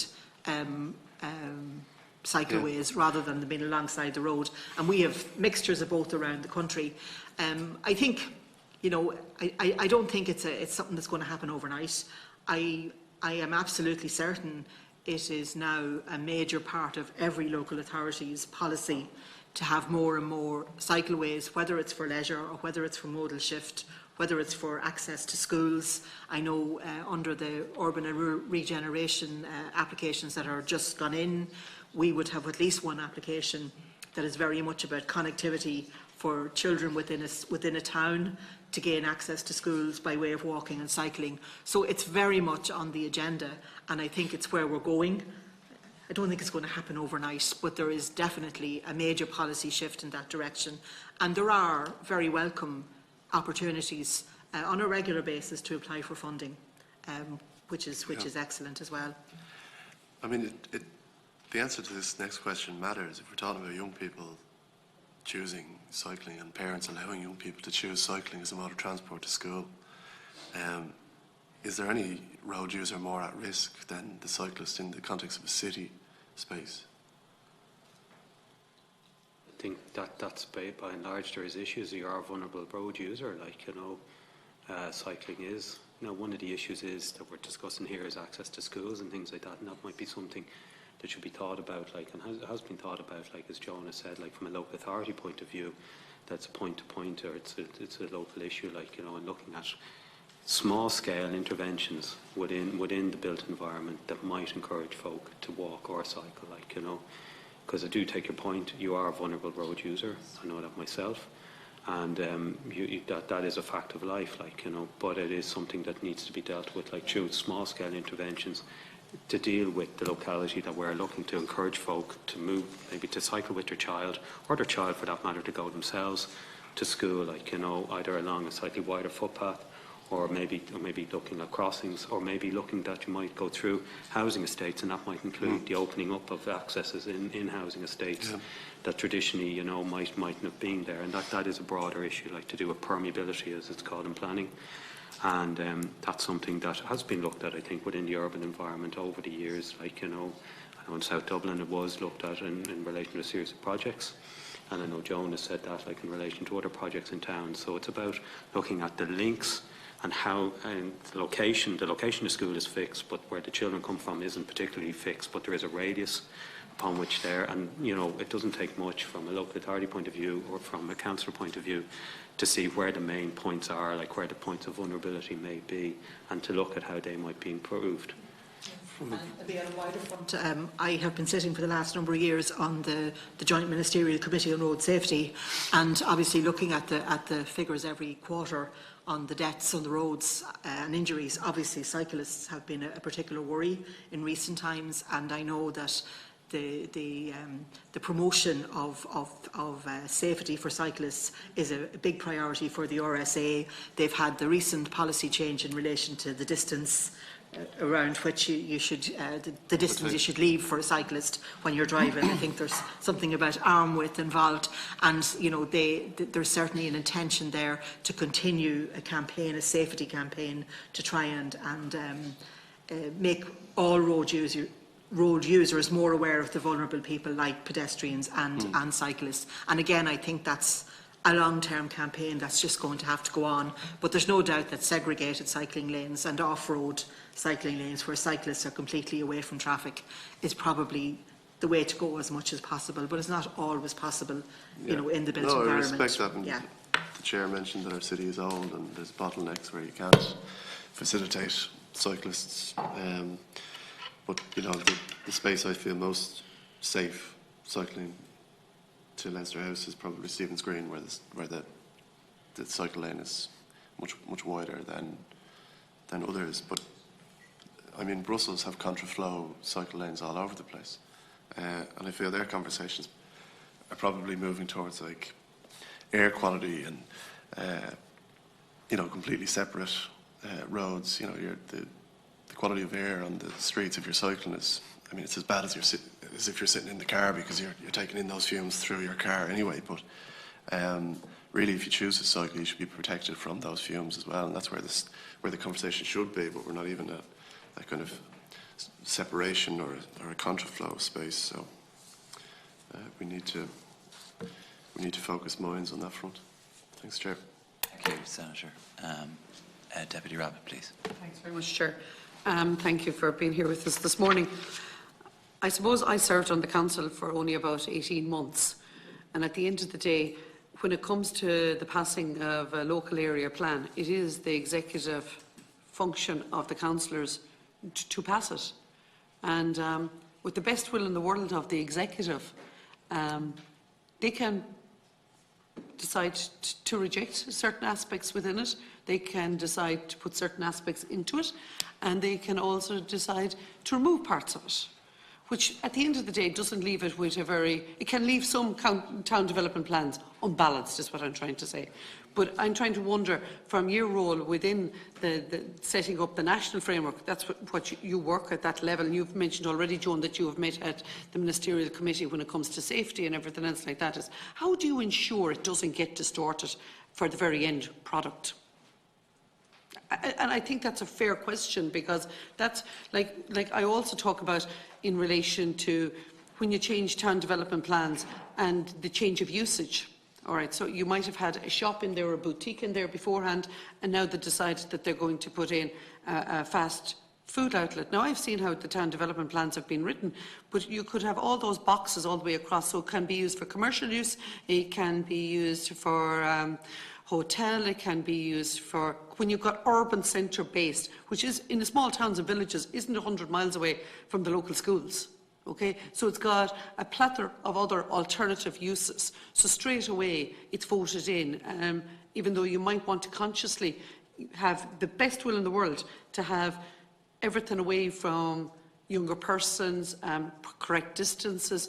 cycleways rather than them being alongside the road. And we have mixtures of both around the country. I think, you know, I don't think it's something that's going to happen overnight. I am absolutely certain it is now a major part of every local authority's policy to have more and more cycleways, whether it's for leisure or whether it's for modal shift, whether it's for access to schools. I know under the urban and rural regeneration applications that are just gone in, we would have at least one application that is very much about connectivity for children within a town to gain access to schools by way of walking and cycling. So it's very much on the agenda, and I think it's where we're going. I don't think it's going to happen overnight, but there is definitely a major policy shift in that direction. And there are very welcome opportunities on a regular basis to apply for funding, which is excellent as well. I mean, the answer to this next question matters. If we're talking about young people choosing cycling and parents allowing young people to choose cycling as a mode of transport to school, is there any road user more at risk than the cyclist in the context of a city space? I think that's by and large there is issues. You are a vulnerable road user, like, you know, cycling is. You know, one of the issues is that we're discussing here is access to schools and things like that, and that might be something that should be thought about, like, and has been thought about, like, as Joan has said, like, from a local authority point of view, that's a point-to-point, or it's a local issue, like, you know, and looking at small-scale interventions within the built environment that might encourage folk to walk or cycle, like, you know, because I do take your point, you are a vulnerable road user, I know that myself, and that is a fact of life, like, you know, but it is something that needs to be dealt with, like, through small-scale interventions to deal with the locality that we're looking to encourage folk to move, maybe to cycle with their child, or their child for that matter to go themselves to school, like, you know, either along a slightly wider footpath, or maybe looking at crossings, or maybe looking that you might go through housing estates, and that might include the opening up of accesses in housing estates that traditionally, you know, mightn't have been there, and that is a broader issue, like to do with permeability, as it's called in planning. And that's something that has been looked at, I think, within the urban environment over the years. Like, you know, I know in South Dublin it was looked at in relation to a series of projects. And I know Joan has said that, like, in relation to other projects in town. So it's about looking at the links and how the location of school is fixed, but where the children come from isn't particularly fixed, but there is a radius upon which there, and, you know, it doesn't take much from a local authority point of view or from a councillor point of view to see where the main points are, like where the points of vulnerability may be, and to look at how they might be improved. And a bit on a wider front, I have been sitting for the last number of years on the Joint Ministerial Committee on Road Safety, and obviously looking at the figures every quarter on the deaths on the roads and injuries. Obviously cyclists have been a particular worry in recent times, and I know that the promotion of safety for cyclists is a big priority for the RSA. They've had the recent policy change in relation to the distance around which you should, the distance you should leave for a cyclist when you're driving. I think there's something about arm width involved, and, you know, there's certainly an intention there to continue a campaign, a safety campaign, to try and make all road users more aware of the vulnerable people like pedestrians and cyclists. And again, I think that's a long-term campaign that's just going to have to go on. But there's no doubt that segregated cycling lanes and off-road cycling lanes where cyclists are completely away from traffic is probably the way to go as much as possible. But it's not always possible, you know, in the built environment. I respect that. And the Chair mentioned that our city is old and there's bottlenecks where you can't facilitate cyclists. But, you know, the space I feel most safe cycling to Leinster House is probably Stephen's Green, where the cycle lane is much wider than others. But I mean, Brussels have contraflow cycle lanes all over the place, and I feel their conversations are probably moving towards, like, air quality and you know, completely separate roads. You know, the quality of air on the streets if you're cycling is, I mean, it's as bad as if you're sitting in the car, because you're taking in those fumes through your car anyway. But Really, if you choose to cycle, you should be protected from those fumes as well, and that's where the conversation should be, but we're not even at that kind of separation or a contraflow space, so we need to focus minds on that front. Thanks, Chair. Thank you, Senator. Deputy Rabbitte, please. Thanks very much, Chair. Thank you for being here with us this morning. I suppose I served on the Council for only about 18 months, and at the end of the day, when it comes to the passing of a local area plan, it is the executive function of the councillors to pass it. And with the best will in the world of the executive, they can decide to reject certain aspects within it. They can decide to put certain aspects into it, and they can also decide to remove parts of it, which at the end of the day doesn't leave it with it can leave some town development plans unbalanced, is what I'm trying to say. But I'm trying to wonder, from your role within the setting up the national framework, that's what you work at that level. And you've mentioned already, Joan, that you have met at the ministerial committee when it comes to safety and everything else like that. Is how do you ensure it doesn't get distorted for the very end product? And I think that's a fair question, because that's like I also talk about in relation to when you change town development plans and the change of usage. All right, so you might have had a shop in there or a boutique in there beforehand, and now they decided that they're going to put in a fast food outlet. Now, I've seen how the town development plans have been written, but you could have all those boxes all the way across, so it can be used for commercial use, it can be used for hotel, it can be used for when you've got urban centre based, which is in the small towns and villages, isn't 100 miles away from the local schools. Okay, so it's got a plethora of other alternative uses. So straight away, it's voted in, even though you might want to consciously have the best will in the world to have everything away from younger persons, correct distances,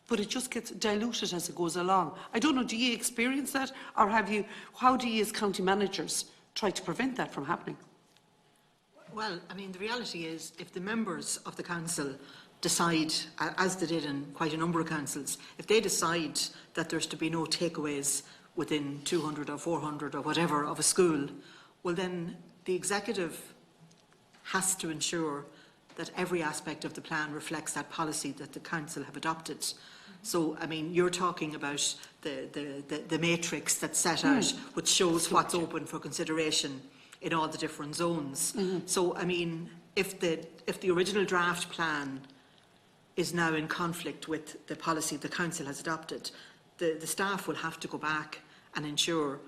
but it just gets diluted as it goes along. I don't know, do you experience that, or how do you as county managers try to prevent that from happening? Well, I mean, the reality is, if the members of the council decide, as they did in quite a number of councils, if they decide that there's to be no takeaways within 200 or 400 or whatever of a school, well then the executive has to ensure that every aspect of the plan reflects that policy that the council have adopted. So, I mean, you're talking about the matrix that's set out, which shows what's open for consideration in all the different zones. So, I mean, if the original draft plan is now in conflict with the policy the council has adopted, the staff will have to go back and ensure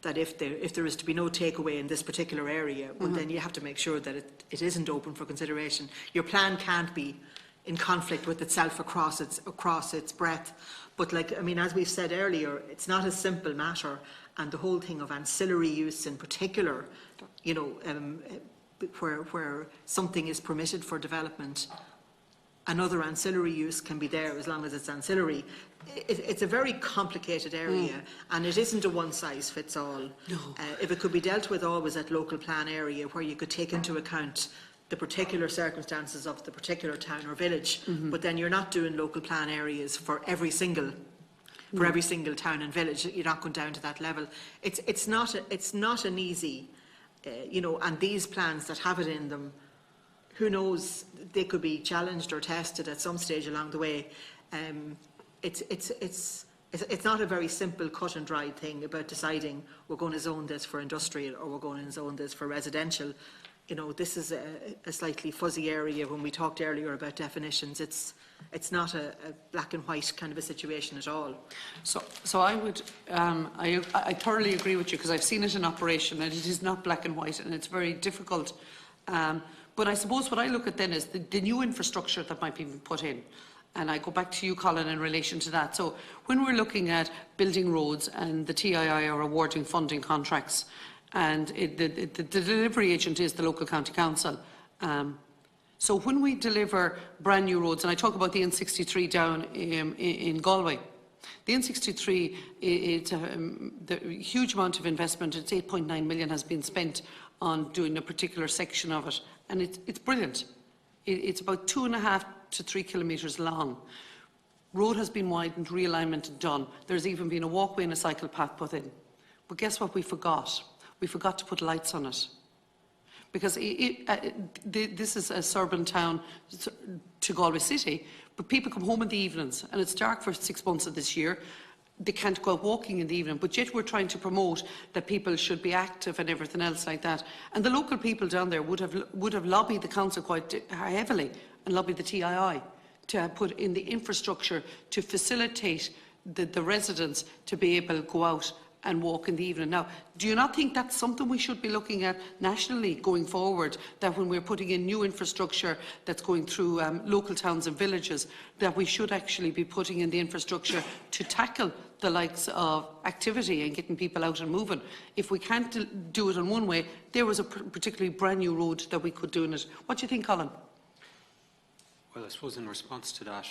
that if there is to be no takeaway in this particular area, well, then you have to make sure that it isn't open for consideration. Your plan can't be in conflict with itself across its breadth. But, like, I mean, as we've said earlier, it's not a simple matter, and the whole thing of ancillary use in particular, you know, where something is permitted for development, another ancillary use can be there as long as it's ancillary. It's a very complicated area, and it isn't a one-size-fits-all. No. If it could be dealt with always at local plan area, where you could take into account the particular circumstances of the particular town or village, but then you're not doing local plan areas for every single town and village. You're not going down to that level. It's not an easy, you know. And these plans that have it in them, who knows, they could be challenged or tested at some stage along the way. It's not a very simple cut and dried thing about deciding we're going to zone this for industrial or we're going to zone this for residential. You know, this is a slightly fuzzy area. When we talked earlier about definitions, it's not a black and white kind of a situation at all. So I would, I thoroughly agree with you, because I've seen it in operation, and it is not black and white, and it's very difficult. But I suppose what I look at then is the new infrastructure that might be put in. And I go back to you, Colin, in relation to that. So when we're looking at building roads and the TII are awarding funding contracts, and the delivery agent is the local county council. So when we deliver brand new roads, and I talk about the N63 down in Galway, the N63, it's the huge amount of investment. It's 8.9 million has been spent on doing a particular section of it, and it's brilliant. It's about 2.5 to 3 kilometres long. Road has been widened, realignment done. There's even been a walkway and a cycle path put in. But guess what we forgot? We forgot to put lights on it. Because this is a suburban town to Galway City, but people come home in the evenings and it's dark for 6 months of this year. They can't go out walking in the evening, but yet we're trying to promote that people should be active and everything else like that. And the local people down there would have lobbied the council quite heavily and lobbied the TII to put in the infrastructure to facilitate the residents to be able to go out and walk in the evening. Now, do you not think that's something we should be looking at nationally going forward, that when we're putting in new infrastructure that's going through local towns and villages, that we should actually be putting in the infrastructure to tackle the likes of activity and getting people out and moving? If we can't do it in one way, there was a particularly brand new road that we could do in it. What do you think, Colm? Well, I suppose in response to that,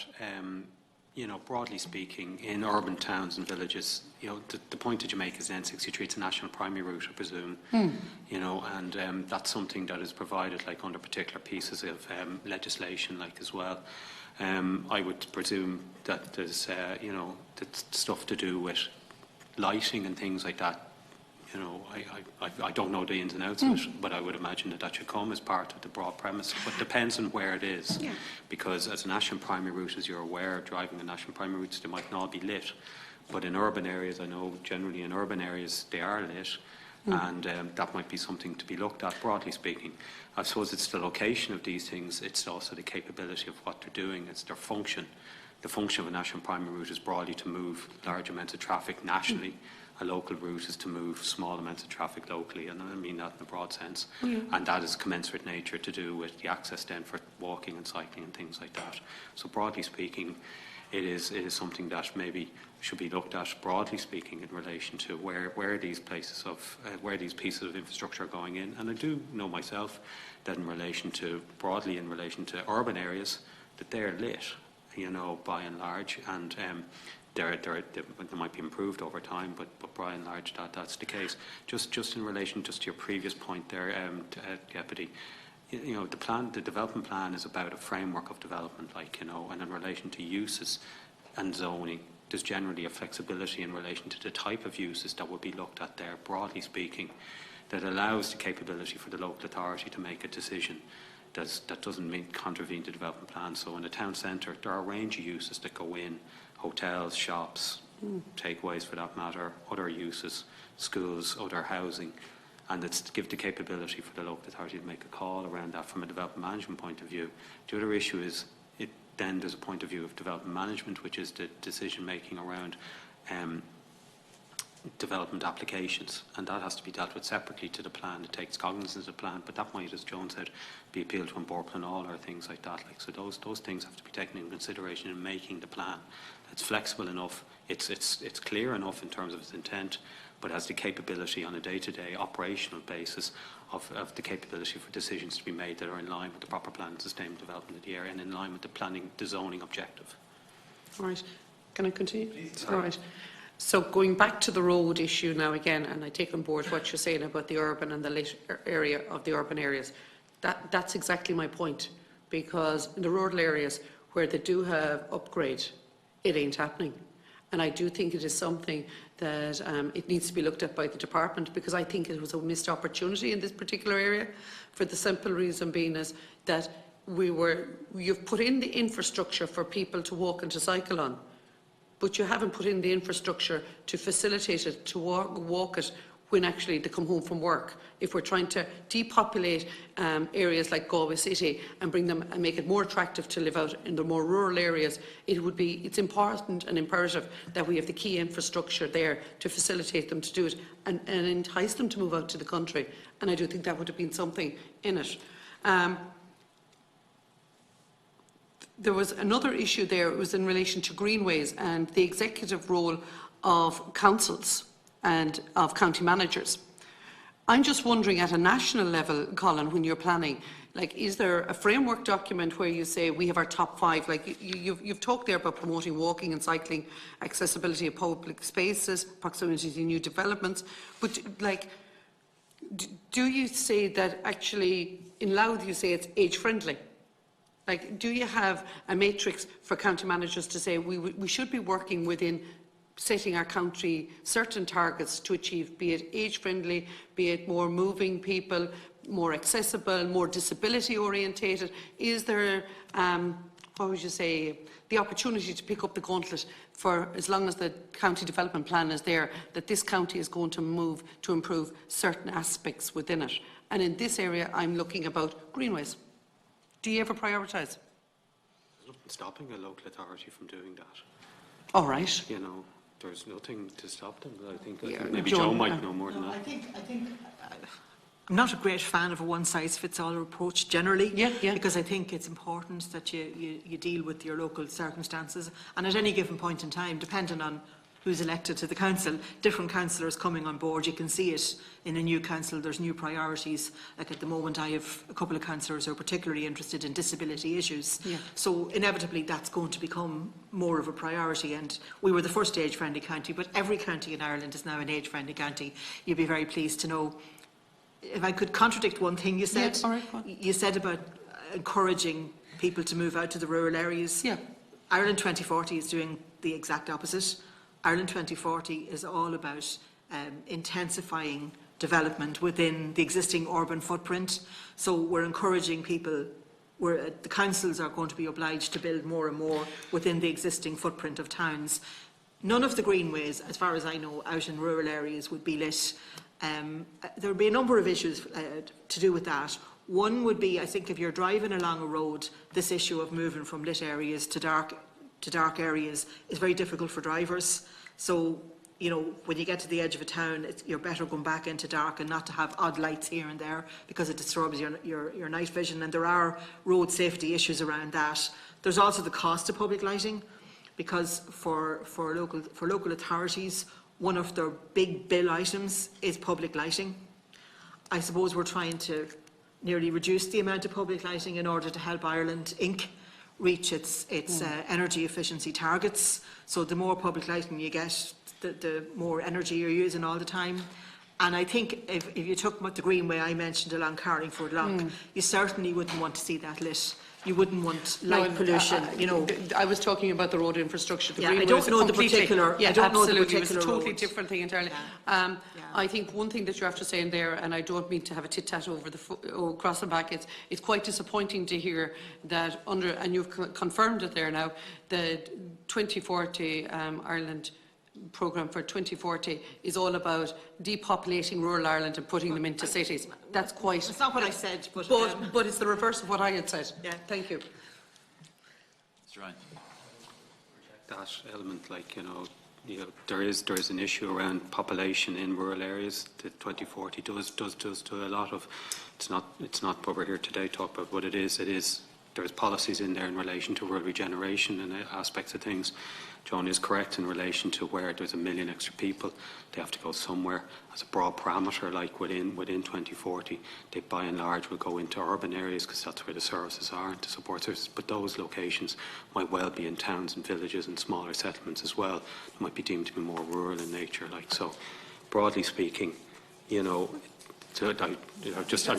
you know, broadly speaking, in urban towns and villages, you know, the point that you make is the N63, it's a national primary route, I presume, you know, and that's something that is provided, like, under particular pieces of legislation, like, as well. I would presume that there's, you know, that's stuff to do with lighting and things like that. You know, I don't know the ins and outs of it, but I would imagine that that should come as part of the broad premise. But it depends on where it is, because as a national primary route, as you're aware, driving a national primary routes, they might not all be lit. But in urban areas, I know generally in urban areas they are lit, and that might be something to be looked at, broadly speaking. I suppose it's the location of these things, it's also the capability of what they're doing, it's their function. The function of a national primary route is broadly to move large amounts of traffic nationally. A local route is to move small amounts of traffic locally, and I mean that in a broad sense. And that is commensurate nature to do with the access then for walking and cycling and things like that. So broadly speaking, it is something that maybe should be looked at, broadly speaking, in relation to where these places of where these pieces of infrastructure are going in. And I do know myself that in relation to broadly in relation to urban areas, that they're lit, you know, by and large, and they might be improved over time, but by and large that's the case. Just in relation to your previous point there, Deputy, you know, the development plan is about a framework of development, like, you know, and in relation to uses and zoning, there's generally a flexibility in relation to the type of uses that would be looked at there, broadly speaking, that allows the capability for the local authority to make a decision that doesn't mean contravene the development plan. So in the town centre, there are a range of uses that go in: hotels, shops, takeaways for that matter, other uses, schools, other housing, and it's to give the capability for the local authority to make a call around that from a development management point of view. The other issue is then there's a point of view of development management, which is the decision making around development applications, and that has to be dealt with separately to the plan. It takes cognizance of the plan, but that might, as Joan said, be appealed to on board plan all or things like that. Like, so those things have to be taken into consideration in making the plan. It's flexible enough, it's clear enough in terms of its intent, but has the capability on a day-to-day operational basis of the capability for decisions to be made that are in line with the proper plan and sustainable development of the area and in line with the planning, the zoning objective. All right. Can I continue? Please. All right. So going back to the road issue now again, and I take on board what you're saying about the urban and the lit area of the urban areas. That's exactly my point, because in the rural areas where they do have upgrade, it ain't happening. And I do think it is something that it needs to be looked at by the department, because I think it was a missed opportunity in this particular area, for the simple reason being is that you've put in the infrastructure for people to walk and to cycle on, but you haven't put in the infrastructure to facilitate it, to walk it when actually they come home from work. If we're trying to depopulate areas like Galway City and bring them and make it more attractive to live out in the more rural areas, it's important and imperative that we have the key infrastructure there to facilitate them to do it and entice them to move out to the country. And I do think that would have been something in it. There was another issue there, it was in relation to greenways and the executive role of councils and of county managers. I'm just wondering at a national level, Colm, when you're planning, like, is there a framework document where you say we have our top 5? Like, you've talked there about promoting walking and cycling, accessibility of public spaces, proximity to new developments, but like, do you say that actually in Louth you say it's age friendly? Like, do you have a matrix for county managers to say we should be working within setting our county certain targets to achieve, be it age-friendly, be it more moving people, more accessible, more disability-orientated? Is there, what would you say, the opportunity to pick up the gauntlet for, as long as the county development plan is there, that this county is going to move to improve certain aspects within it? And in this area, I'm looking about greenways. Do you ever prioritise? There's nothing stopping a local authority from doing that. All right. You know, there's nothing to stop them. I think Yeah, maybe Joe, Joe might know more than that. I think I'm not a great fan of a one-size-fits-all approach generally, because I think it's important that you deal with your local circumstances, and at any given point in time, depending on who's elected to the council, different councillors coming on board, you can see it in a new council, there's new priorities. Like at the moment I have a couple of councillors who are particularly interested in disability issues. So inevitably that's going to become more of a priority, and we were the first age-friendly county, but every county in Ireland is now an age-friendly county. You'd be very pleased to know. If I could contradict one thing you said, you said about encouraging people to move out to the rural areas. Ireland 2040 is doing the exact opposite. Ireland 2040 is all about intensifying development within the existing urban footprint. So we're encouraging people, the councils are going to be obliged to build more and more within the existing footprint of towns. None of the greenways, as far as I know, out in rural areas would be lit. There would be a number of issues to do with that. One would be, I think, if you're driving along a road, this issue of moving from lit areas to dark areas is very difficult for drivers. So, you know, when you get to the edge of a town, you're better going back into dark and not to have odd lights here and there, because it disturbs your night vision, and there are road safety issues around that. There's also the cost of public lighting, because for local authorities, one of their big bill items is public lighting. I suppose we're trying to nearly reduce the amount of public lighting in order to help Ireland Inc. reach its energy efficiency targets. So the more public lighting you get, the more energy you're using all the time. And I think if you took the greenway I mentioned along Carlingford Lock, you certainly wouldn't want to see that lit. You wouldn't want light pollution, you know. I was talking about the road infrastructure. The I don't know the particular. Yeah, I don't know the particular It's a totally road. different thing entirely. I think one thing that you have to say in there, and I don't mean to have a tit-tat over across the back, it's quite disappointing to hear that and you've confirmed it there now, the 2040 Ireland programme for 2040 is all about depopulating rural Ireland and putting them into cities. That's quite... It's not what I said, but it's the reverse of what I had said. Yeah. Thank you. Mr. Ryan. That element, like, you know, there is an issue around population in rural areas. The 2040 does do a lot of. It's not what we're here today to talk about. What it is. There's policies in there in relation to rural regeneration and aspects of things. John is correct in relation to where there's 1 million extra people. They have to go somewhere. As a broad parameter, like within 2040, they by and large will go into urban areas because that's where the services are and to support services. But those locations might well be in towns and villages and smaller settlements as well. They might be deemed to be more rural in nature. Like so, broadly speaking, you know. So I'm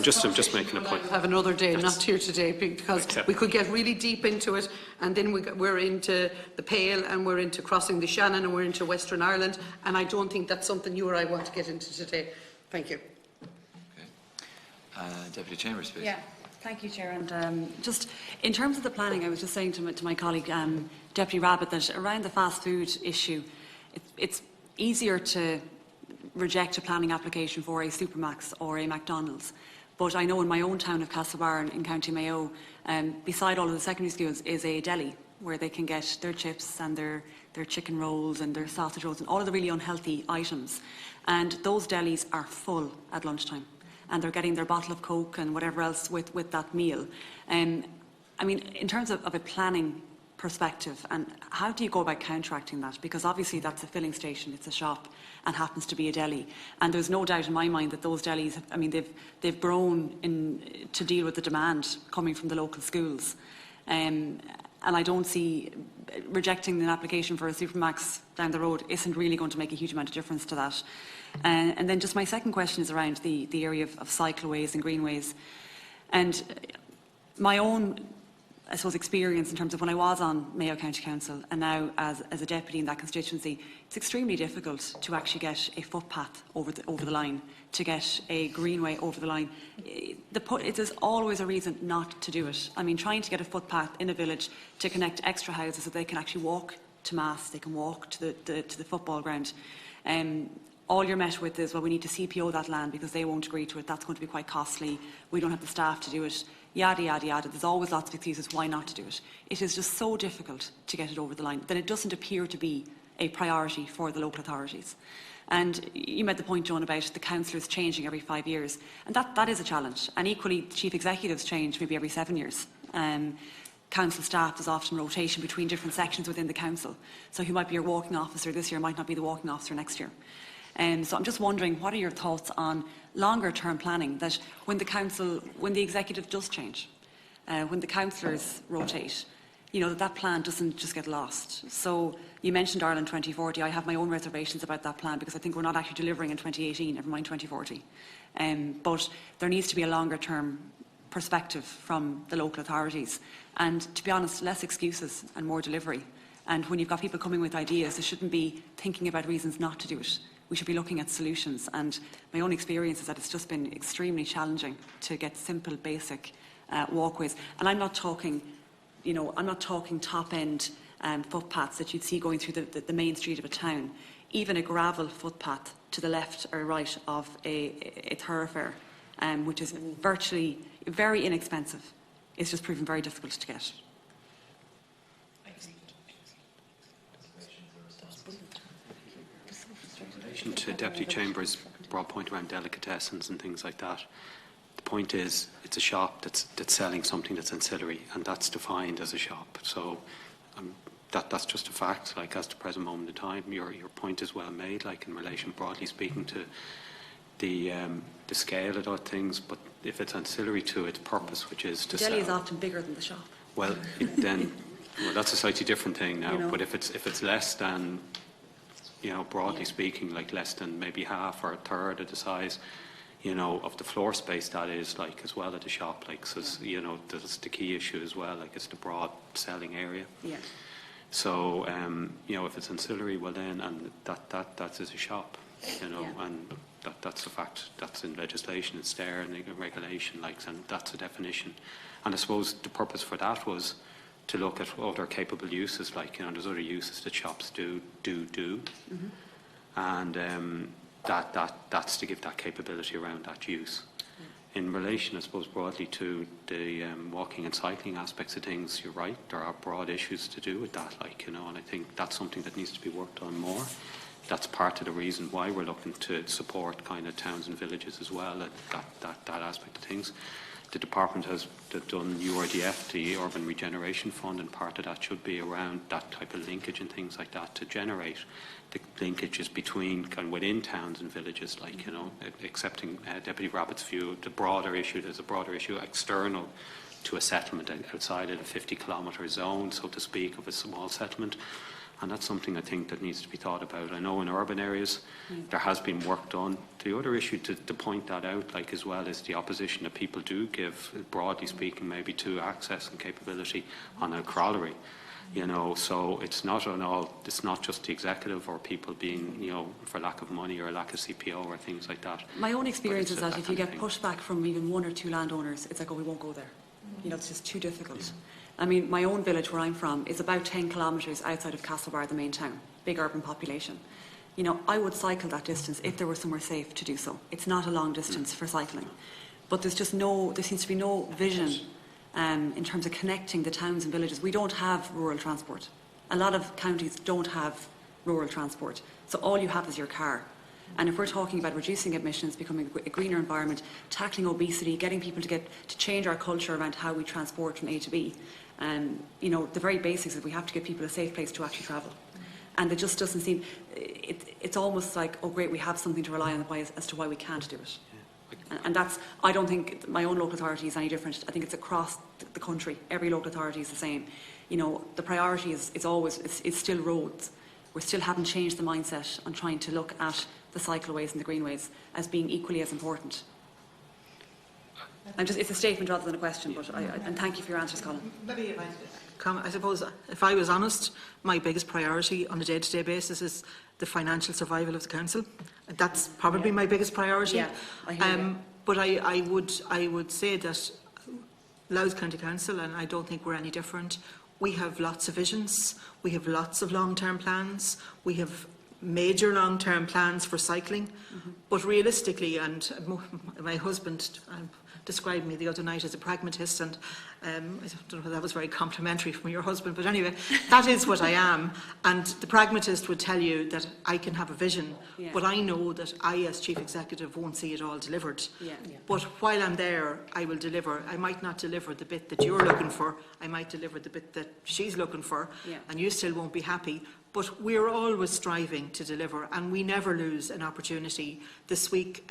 just making a point. We'll have another day, not here today, because we could get really deep into it, and then we're into the Pale, and we're into crossing the Shannon, and we're into Western Ireland, and I don't think that's something you or I want to get into today. Thank you. Okay. Deputy Chambers, please. Yeah, thank you, Chair. And just in terms of the planning, I was just saying to my colleague, Deputy Rabbitte, that around the fast food issue, it's easier to reject a planning application for a Supermax or a McDonald's. But I know in my own town of Castlebar in County Mayo, beside all of the secondary schools is a deli where they can get their chips and their chicken rolls and their sausage rolls and all of the really unhealthy items. And those delis are full at lunchtime. And they're getting their bottle of Coke and whatever else with that meal. I mean, in terms of a planning perspective, and how do you go about counteracting that? Because obviously that's a filling station, it's a shop, and happens to be a deli. And there's no doubt in my mind that those delis, I mean, they've grown to deal with the demand coming from the local schools. And I don't see rejecting an application for a Supermax down the road isn't really going to make a huge amount of difference to that. And then just my second question is around the area of cycleways and greenways. And my own I suppose, experience in terms of when I was on Mayo County Council and now as a deputy in that constituency, it's extremely difficult to actually get a footpath over the line, to get a greenway over the line. It is always a reason not to do it. I mean, trying to get a footpath in a village to connect extra houses so they can actually walk to Mass, they can walk to the football ground. All you're met with is, well, we need to CPO that land because they won't agree to it. That's going to be quite costly. We don't have the staff to do it. Yada, yada, yada. There's always lots of excuses why not to do it. It is just so difficult to get it over the line that it doesn't appear to be a priority for the local authorities. And you made the point, Joan, about the councillors changing every 5 years. And that is a challenge. And equally, chief executives change maybe every 7 years. Council staff is often rotation between different sections within the council. So who might be your walking officer this year might not be the walking officer next year. So I'm just wondering, what are your thoughts on longer term planning, that when the executive does change, when the councillors rotate, that plan doesn't just get lost. So you mentioned Ireland 2040. I have my own reservations about that plan because I think we're not actually delivering in 2018, never mind 2040. But there needs to be a longer term perspective from the local authorities. And to be honest, less excuses and more delivery. And when you've got people coming with ideas, they shouldn't be thinking about reasons not to do it. We should be looking at solutions. And my own experience is that it's just been extremely challenging to get simple, basic walkways. And I'm not talking, top-end footpaths that you'd see going through the main street of a town. Even a gravel footpath to the left or right of a thoroughfare, which is virtually very inexpensive, is just proven very difficult to get. To Deputy Chambers' broad point around delicatessens and things like that, the point is it's a shop that's selling something that's ancillary, and that's defined as a shop. So that's just a fact. Like, as the present moment in time, your point is well made. Like, in relation, broadly speaking, to the scale of those things, but if it's ancillary to its purpose, which is to sell, deli is often bigger than the shop. Well, that's a slightly different thing now. But if it's less than, broadly speaking, like less than maybe half or a third of the size, of the floor space, that is, like, as well at the shop, like, so, that's the key issue as well, like, it's the broad selling area. Yeah. So, if it's ancillary, well then, and that is a shop, and that's a fact. That's in legislation, it's there, and regulation, like, and that's a definition. And I suppose the purpose for that was to look at other capable uses, like, there's other uses that shops do, mm-hmm. And that's to give that capability around that use. Mm. In relation, I suppose, broadly to the walking and cycling aspects of things, you're right, there are broad issues to do with that, like, and I think that's something that needs to be worked on more. That's part of the reason why we're looking to support kind of towns and villages as well, that aspect of things. The department has done URDF, the Urban Regeneration Fund, and part of that should be around that type of linkage and things like that, to generate the linkages between kind of within towns and villages, like, accepting Deputy Rabbitte's view, there's a broader issue external to a settlement outside of the 50-kilometre zone, so to speak, of a small settlement. And that's something I think that needs to be thought about. I know in urban areas there has been work done. The other issue to point that out, like, as well, is the opposition that people do give, broadly speaking, maybe to access and capability on a corollary. So it's not just the executive or people being, for lack of money or lack of CPO or things like that. My own experience is that if you get pushback from even one or two landowners, it's like, oh, we won't go there. It's just too difficult. Yeah. I mean, my own village where I'm from is about 10 kilometres outside of Castlebar, the main town, big urban population. I would cycle that distance if there were somewhere safe to do so. It's not a long distance for cycling. But there seems to be no vision in terms of connecting the towns and villages. We don't have rural transport. A lot of counties don't have rural transport. So all you have is your car. And if we're talking about reducing emissions, becoming a greener environment, tackling obesity, getting people to change our culture around how we transport from A to B, the very basics is we have to give people a safe place to actually travel. And it just doesn't seem, it's almost like, oh great, we have something to rely on as to why we can't do it. And that's, I don't think my own local authority is any different. I think it's across the country. Every local authority is the same. The priority is still roads. We still haven't changed the mindset on trying to look at the cycleways and the greenways as being equally as important. It's a statement rather than a question, but and thank you for your answers, Colm. Maybe if I suppose, if I was honest, my biggest priority on a day-to-day basis is the financial survival of the council. That's probably my biggest priority. Yeah, I hear you. But I would say that Louth County Council, and I don't think we're any different, we have lots of visions, we have lots of long-term plans, we have major long-term plans for cycling, but realistically, and my husband described me the other night as a pragmatist, and I don't know whether that was very complimentary from your husband, but anyway, that is what I am. And the pragmatist would tell you that I can have a vision, but I know that I, as Chief Executive, won't see it all delivered. But while I'm there, I will deliver. I might not deliver the bit that you're looking for, I might deliver the bit that she's looking for, and you still won't be happy. But we're always striving to deliver, and we never lose an opportunity. This week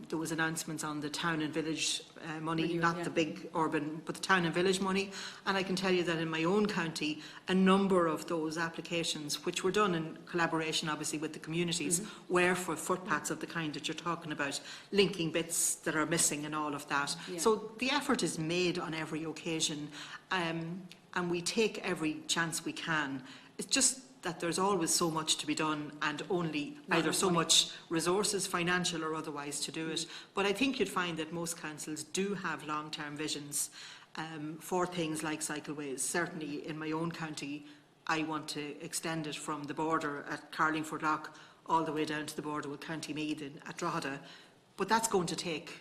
there was announcements on the town and village money, not the big urban, but the town and village money. And I can tell you that in my own county, a number of those applications, which were done in collaboration obviously with the communities, were for footpaths of the kind that you're talking about, linking bits that are missing and all of that. So the effort is made on every occasion, and we take every chance we can. It's just that there's always so much to be done, and only either so much resources, financial or otherwise, to do it. But I think you'd find that most councils do have long-term visions for things like cycleways. Certainly in my own county, I want to extend it from the border at Carlingford Lough all the way down to the border with County Meath at Drogheda. But that's going to take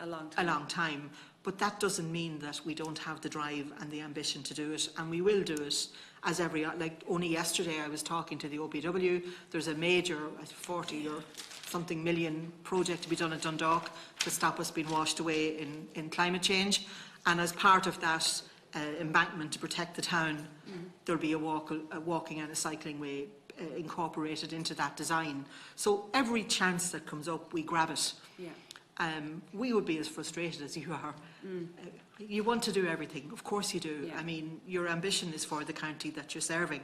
a long time. But that doesn't mean that we don't have the drive and the ambition to do it, and we will do it. As like only yesterday I was talking to the OPW, there's a major 40 or something million project to be done at Dundalk to stop us being washed away in climate change, and as part of that embankment to protect the town, there'll be a walking and a cycling way incorporated into that design. So every chance that comes up, we grab it. We would be as frustrated as you are. You want to do everything, of course you do. I mean, your ambition is for the county that you're serving,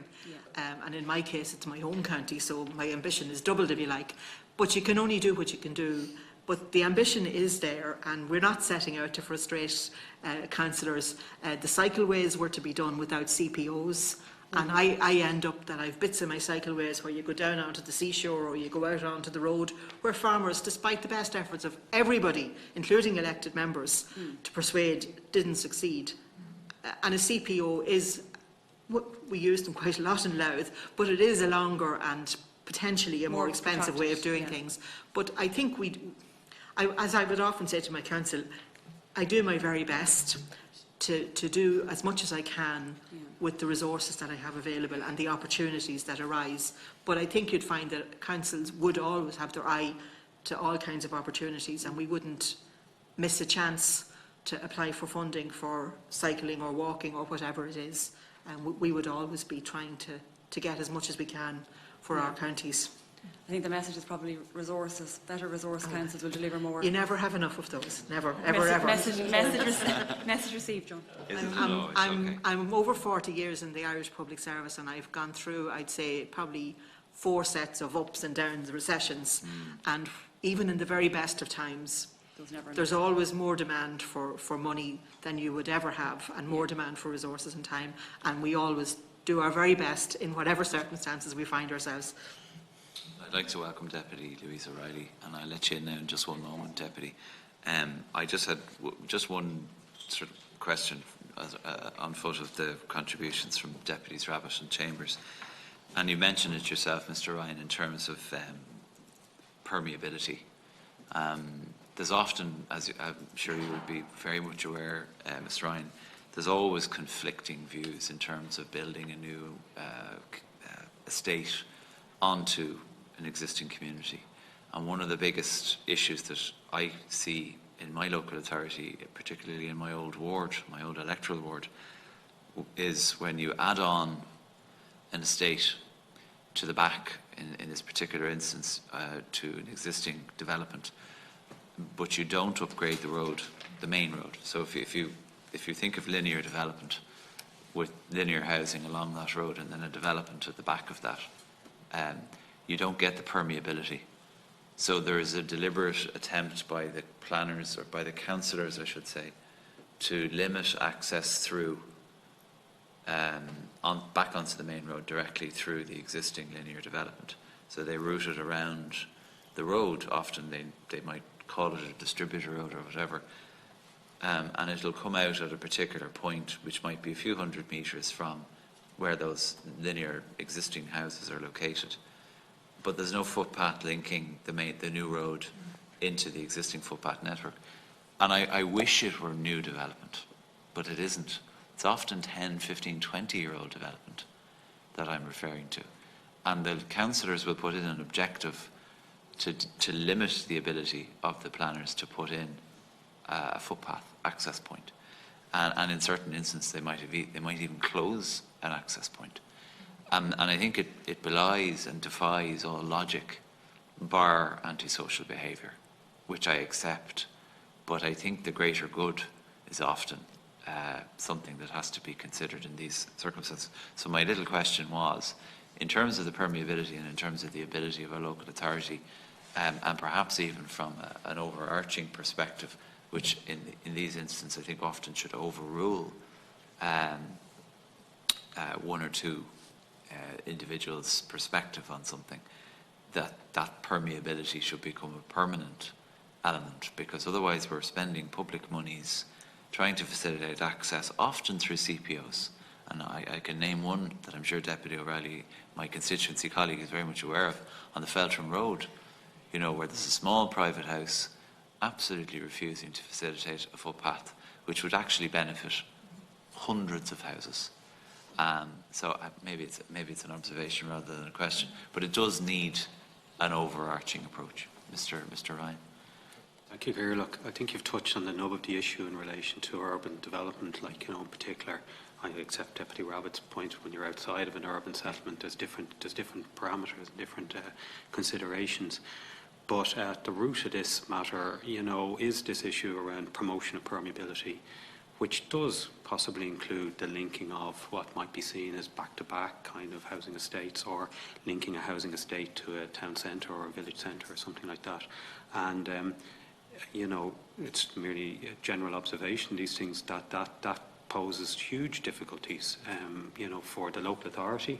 and in my case it's my home county, so my ambition is doubled if you like. But you can only do what you can do. But the ambition is there, and we're not setting out to frustrate councillors. The cycleways were to be done without CPOs. And I end up that I've bits of my cycleways where you go down onto the seashore or you go out onto the road, where farmers, despite the best efforts of everybody, including elected members, to persuade, didn't succeed. And a CPO is, we use them quite a lot in Louth, but it is a longer and potentially a more expensive way of doing things. But I think as I would often say to my council, I do my very best to do as much as I can with the resources that I have available and the opportunities that arise. But I think you'd find that councils would always have their eye to all kinds of opportunities, and we wouldn't miss a chance to apply for funding for cycling or walking or whatever it is. And we would always be trying to get as much as we can for our counties. I think the message is probably resources. Better resource councils will deliver more. You never have enough of those. Never, ever, ever. Message received, John. I'm over 40 years in the Irish Public Service, and I've gone through, I'd say, probably 4 sets of ups and downs, recessions. And even in the very best of times, there's always more demand for money than you would ever have, and more demand for resources and time. And we always do our very best in whatever circumstances we find ourselves. I'd like to welcome Deputy Louise O'Reilly, and I'll let you in now in just one moment, Deputy. I just had just one sort of question on foot of the contributions from Deputies Rabbitte and Chambers. And you mentioned it yourself, Mr. Ryan, in terms of permeability. There's often, as I'm sure you would be very much aware, Mr. Ryan, there's always conflicting views in terms of building a new estate onto an existing community. And one of the biggest issues that I see in my local authority, particularly in my old ward, my old electoral ward, is when you add on an estate to the back, in this particular instance, to an existing development, but you don't upgrade the road, the main road. So if you think of linear development with linear housing along that road and then a development at the back of that, you don't get the permeability. So there is a deliberate attempt by the planners, or by the councillors, I should say, to limit access through back onto the main road directly through the existing linear development. So they route it around the road. Often they might call it a distributor road or whatever, and it'll come out at a particular point, which might be a few hundred metres from where those linear existing houses are located. But there's no footpath linking the new road into the existing footpath network. And I wish it were new development, but it isn't. It's often 10, 15, 20-year-old development that I'm referring to. And the councillors will put in an objective to limit the ability of the planners to put in a footpath access point. And in certain instances, they might even close an access point. And I think it belies and defies all logic, bar antisocial behaviour, which I accept. But I think the greater good is often something that has to be considered in these circumstances. So my little question was, in terms of the permeability and in terms of the ability of a local authority, and perhaps even from an overarching perspective, which in these instances I think often should overrule one or two individuals' perspective on something, that permeability should become a permanent element, because otherwise we're spending public monies trying to facilitate access, often through CPOs. And I can name one that I'm sure Deputy O'Reilly, my constituency colleague, is very much aware of, on the Feltram Road, you know, where there's a small private house absolutely refusing to facilitate a footpath, which would actually benefit hundreds of houses. So maybe it's an observation rather than a question, but it does need an overarching approach. Mr. Ryan. Thank you, Gary. Look, I think you've touched on the nub of the issue in relation to urban development. Like, you know, in particular, I accept Deputy Rabbitte's point. When you're outside of an urban settlement, there's different parameters, different considerations. But at the root of this matter, you know, is this issue around promotion of permeability, which does possibly include the linking of what might be seen as back-to-back kind of housing estates, or linking a housing estate to a town centre or a village centre or something like that. And you know, it's merely a general observation, these things, that poses huge difficulties, you know, for the local authority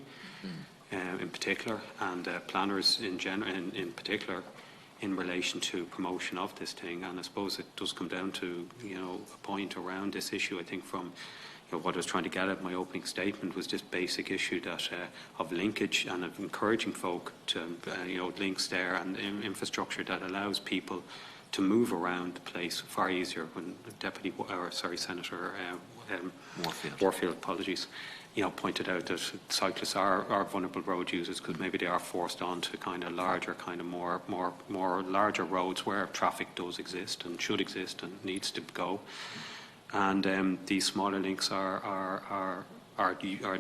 in particular, and planners in particular, in relation to promotion of this thing. And I suppose it does come down to, you know, a point around this issue. I think from, you know, what I was trying to get at in my opening statement was this basic issue that of linkage and of encouraging folk to, you know, links there and infrastructure that allows people to move around the place far easier. When Senator Warfield, apologies, you know, pointed out that cyclists are vulnerable road users because maybe they are forced onto kind of larger, kind of more larger roads where traffic does exist and should exist and needs to go. And these smaller links are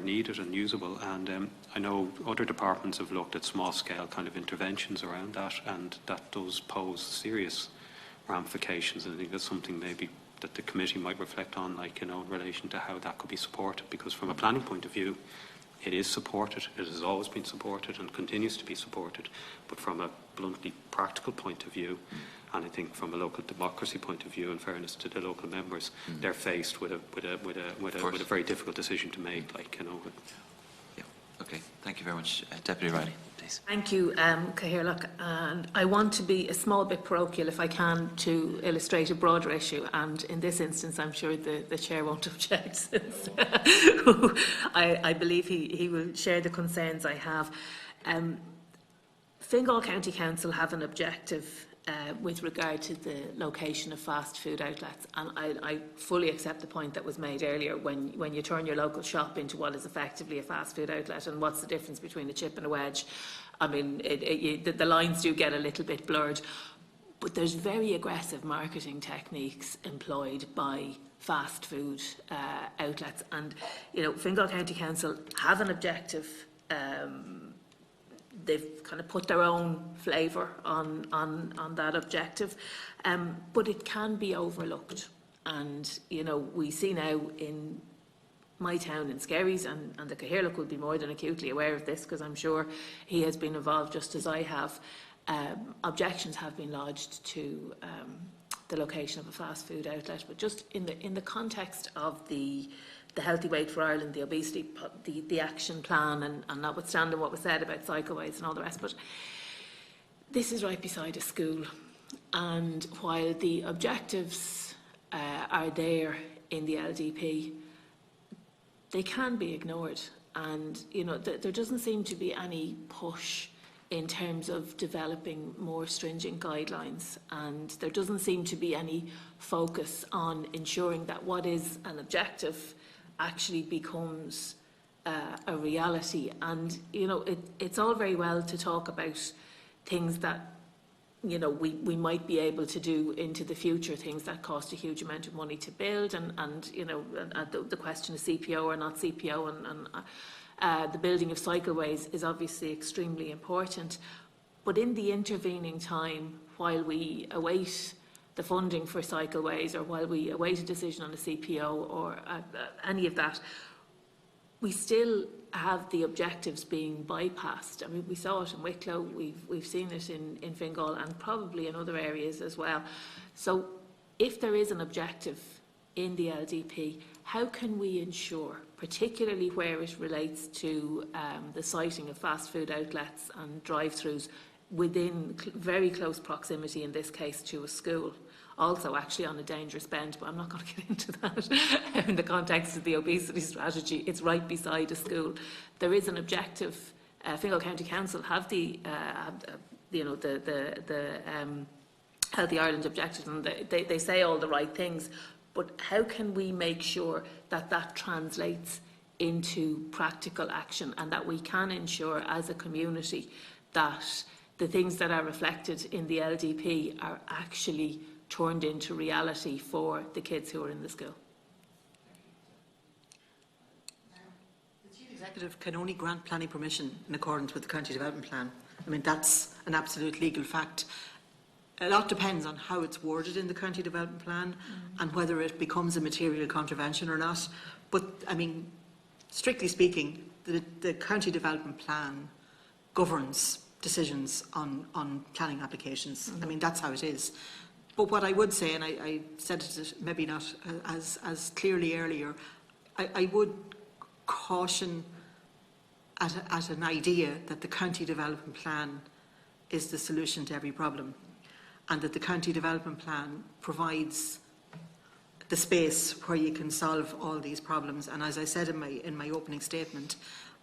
needed and usable. And I know other departments have looked at small-scale kind of interventions around that, and that does pose serious ramifications. And I think that's something maybe that the committee might reflect on, like, you know, in relation to how that could be supported. Because from a planning point of view, it is supported. It has always been supported and continues to be supported. But from a bluntly practical point of view, and I think from a local democracy point of view, in fairness to the local members, they're faced with a very difficult decision to make. Like, you know. Yeah. Okay. Thank you very much, Deputy Riley. Please. Thank you, Cathaoirleach. And I want to be a small bit parochial, if I can, to illustrate a broader issue. And in this instance, I'm sure the chair won't object, since I believe he will share the concerns I have. Fingal County Council have an objective with regard to the location of fast food outlets, and I fully accept the point that was made earlier when you turn your local shop into what is effectively a fast food outlet, and what's the difference between a chip and a wedge. I mean, the lines do get a little bit blurred, but there's very aggressive marketing techniques employed by fast food outlets, and you know, Fingal County Council have an objective. They've kind of put their own flavour on that objective, but it can be overlooked. And you know, we see now in my town in Skerries, and the Cathaoirleach will be more than acutely aware of this, because I'm sure he has been involved just as I have. objections have been lodged to the location of a fast food outlet, but just in the context of the Healthy Weight for Ireland, the obesity, the action plan, and notwithstanding what was said about cycleways and all the rest, but this is right beside a school, and while the objectives are there in the LDP, they can be ignored, and there doesn't seem to be any push in terms of developing more stringent guidelines, and there doesn't seem to be any focus on ensuring that what is an objective actually becomes a reality. And it's all very well to talk about things that we might be able to do into the future, things that cost a huge amount of money to build, and the question of CPO or not CPO, and the building of cycleways is obviously extremely important. But in the intervening time, while we await the funding for cycleways, or while we await a decision on a CPO or any of that, we still have the objectives being bypassed. I mean, we saw it in Wicklow, we've seen it in Fingal, and probably in other areas as well. So if there is an objective in the LDP, how can we ensure, particularly where it relates to the siting of fast food outlets and drive-thrus within very close proximity, in this case to a school, also actually on a dangerous bend, but I'm not going to get into that in the context of the obesity strategy. It's right beside a school. There is an objective. Fingal County Council have the Healthy Ireland objectives, and they say all the right things, but how can we make sure that that translates into practical action, and that we can ensure as a community that the things that are reflected in the LDP are actually turned into reality for the kids who are in the school? The Chief Executive can only grant planning permission in accordance with the County Development Plan. I mean, that's an absolute legal fact. A lot depends on how it's worded in the County Development Plan and whether it becomes a material contravention or not. But, I mean, strictly speaking, the County Development Plan governs decisions on planning applications. I mean, that's how it is. But what I would say, and I said it maybe not as clearly earlier, I would caution at an idea that the County Development Plan is the solution to every problem, and that the County Development Plan provides the space where you can solve all these problems. And as I said in my opening statement,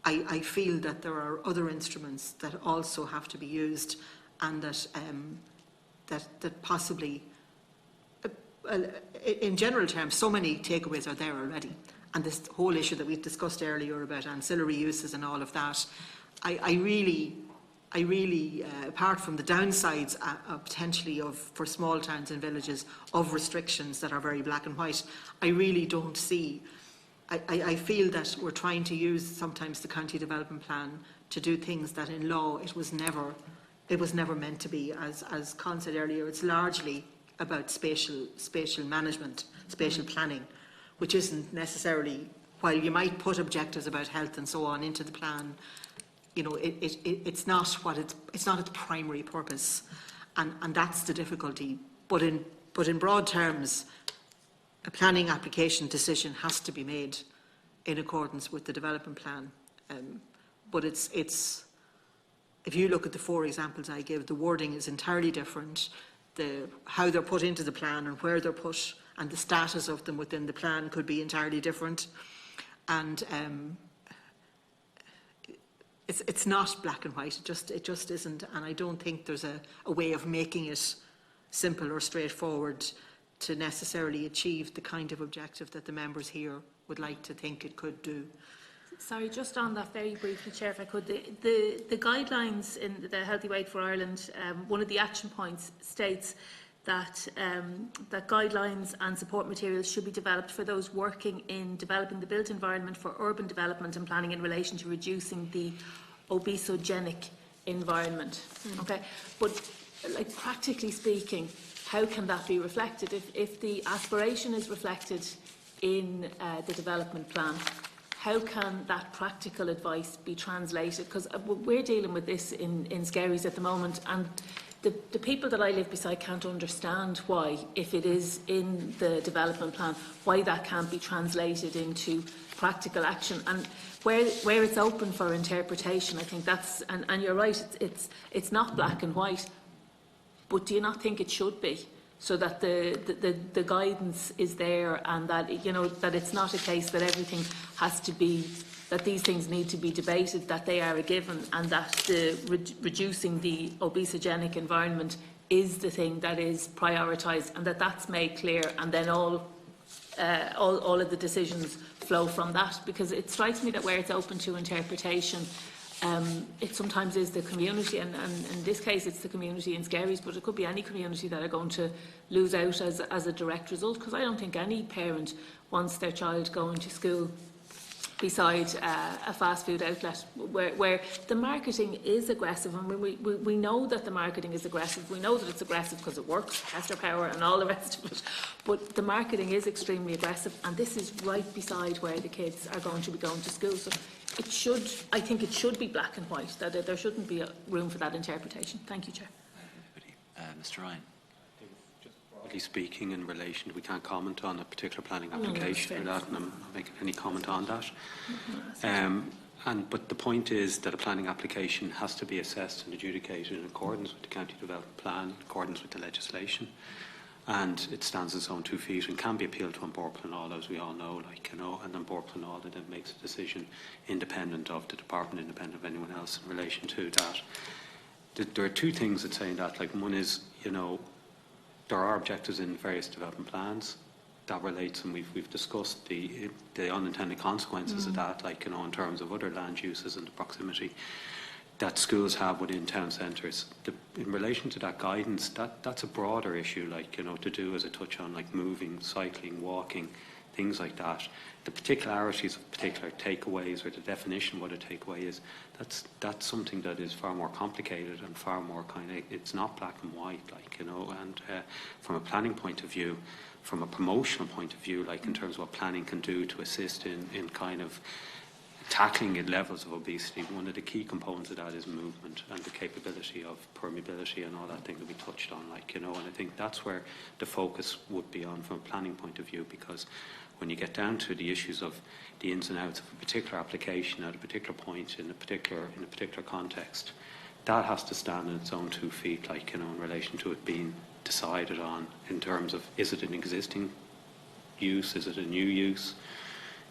I feel that there are other instruments that also have to be used, and that possibly, in general terms, so many takeaways are there already. And this whole issue that we've discussed earlier about ancillary uses and all of that, I really, apart from the downsides potentially for small towns and villages of restrictions that are very black and white, I really don't see. I feel that we're trying to use sometimes the County Development Plan to do things that in law it was never meant to be. As Colm said earlier, it's largely about spatial management, spatial planning, which isn't necessarily, while you might put objectives about health and so on into the plan, it's not its primary purpose, and that's the difficulty. But in broad terms, a planning application decision has to be made in accordance with the development plan. But if you look at the 4 examples I give, the wording is entirely different. How they're put into the plan and where they're put, and the status of them within the plan could be entirely different. And it's not black and white. It just isn't. And I don't think there's a way of making it simple or straightforward to necessarily achieve the kind of objective that the members here would like to think it could do. Sorry, just on that very briefly, Chair, if I could. The guidelines in the Healthy Weight for Ireland, one of the action points states that that guidelines and support materials should be developed for those working in developing the built environment for urban development and planning in relation to reducing the obesogenic environment. Okay, but like practically speaking, how can that be reflected if the aspiration is reflected in the development plan? how can that practical advice be translated? Because we're dealing with this in Skerries at the moment, and the people that I live beside can't understand why, if it is in the development plan, why that can't be translated into practical action. And where it's open for interpretation, I think that's, and you're right, it's not black and white, but do you not think it should be? So that the guidance is there, and that, you know, that it's not a case that everything has to be, that these things need to be debated, that they are a given, and that reducing the obesogenic environment is the thing that is prioritised, and that's made clear, and then all of the decisions flow from that. Because it strikes me that where it's open to interpretation, it sometimes is the community, and in this case it's the community in Skerries, but it could be any community that are going to lose out as a direct result, because I don't think any parent wants their child going to school beside a fast food outlet where the marketing is aggressive. I mean, we know that the marketing is aggressive. We know that it's aggressive because it works, Hester Power and all the rest of it. But the marketing is extremely aggressive, and this is right beside where the kids are going to be going to school. So it should, I think it should be black and white, that there shouldn't be room for that interpretation. Thank you, Chair. Mr. Ryan. Broadly speaking, in relation, we can't comment on a particular planning application or that, and I'm not making any comment on that. But the point is that a planning application has to be assessed and adjudicated in accordance with the county development plan, in accordance with the legislation, and it stands on its own 2 feet and can be appealed to An Bord Pleanála, as we all know, and An Bord Pleanála then makes a decision independent of the department, independent of anyone else in relation to that. There are 2 things that say that. Like, one is, you know, there are objectives in various development plans that relates, and we've discussed the unintended consequences of that, like, you know, in terms of other land uses and the proximity that schools have within town centres. In relation to that guidance, that's a broader issue, like, you know, to do, as I touch on, like moving, cycling, walking, things like that. The particularities of particular takeaways, or the definition of what a takeaway is, that's something that is far more complicated and far more kind of, it's not black and white, like, you know. And from a planning point of view, from a promotional point of view, like in terms of what planning can do to assist in kind of tackling at levels of obesity, one of the key components of that is movement and the capability of permeability and all that thing that we touched on, like, you know. And I think that's where the focus would be on from a planning point of view, because when you get down to the issues of the ins and outs of a particular application at a particular point in a particular context, that has to stand on its own 2 feet, like, you know, in relation to it being decided on in terms of, is it an existing use, is it a new use,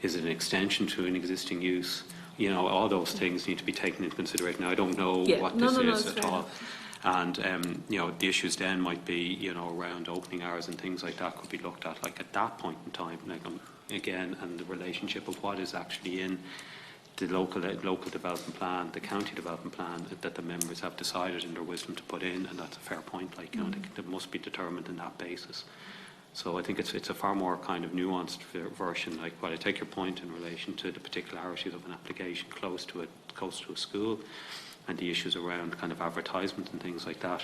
is it an extension to an existing use? You know, all those things need to be taken into consideration. Now, I don't know what this is at all. And, you know, the issues then might be, you know, around opening hours and things like that could be looked at, like, at that point in time, like, again, and the relationship of what is actually in the local development plan, the county development plan, that the members have decided in their wisdom to put in, and that's a fair point, like, you know, that must be determined on that basis. So I think it's a far more kind of nuanced version. Like, while I take your point in relation to the particularities of an application close to a school, and the issues around kind of advertisement and things like that,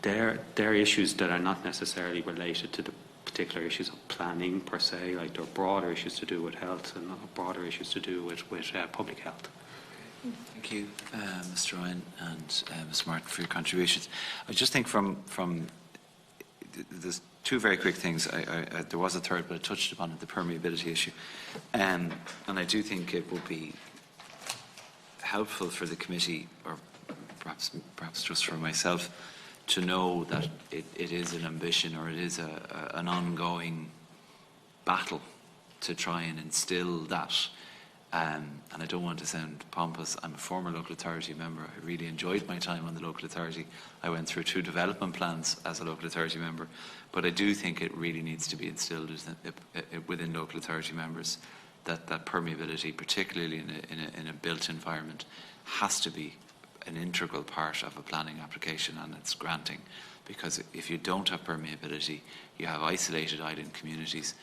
they're issues that are not necessarily related to the particular issues of planning per se. Like, there are broader issues to do with health and broader issues to do with public health. Thank you, Mr. Ryan and Ms. Martin, for your contributions. I just think from there's 2 very quick things. There was a third, but I touched upon it, the permeability issue, and I do think it would be helpful for the committee, or perhaps just for myself, to know that it is an ambition, or it is an ongoing battle to try and instill that. And I don't want to sound pompous. I'm a former local authority member. I really enjoyed my time on the local authority. I went through 2 development plans as a local authority member. But I do think it really needs to be instilled within local authority members that permeability, particularly in a built environment, has to be an integral part of a planning application and its granting. Because if you don't have permeability, you have isolated island communities.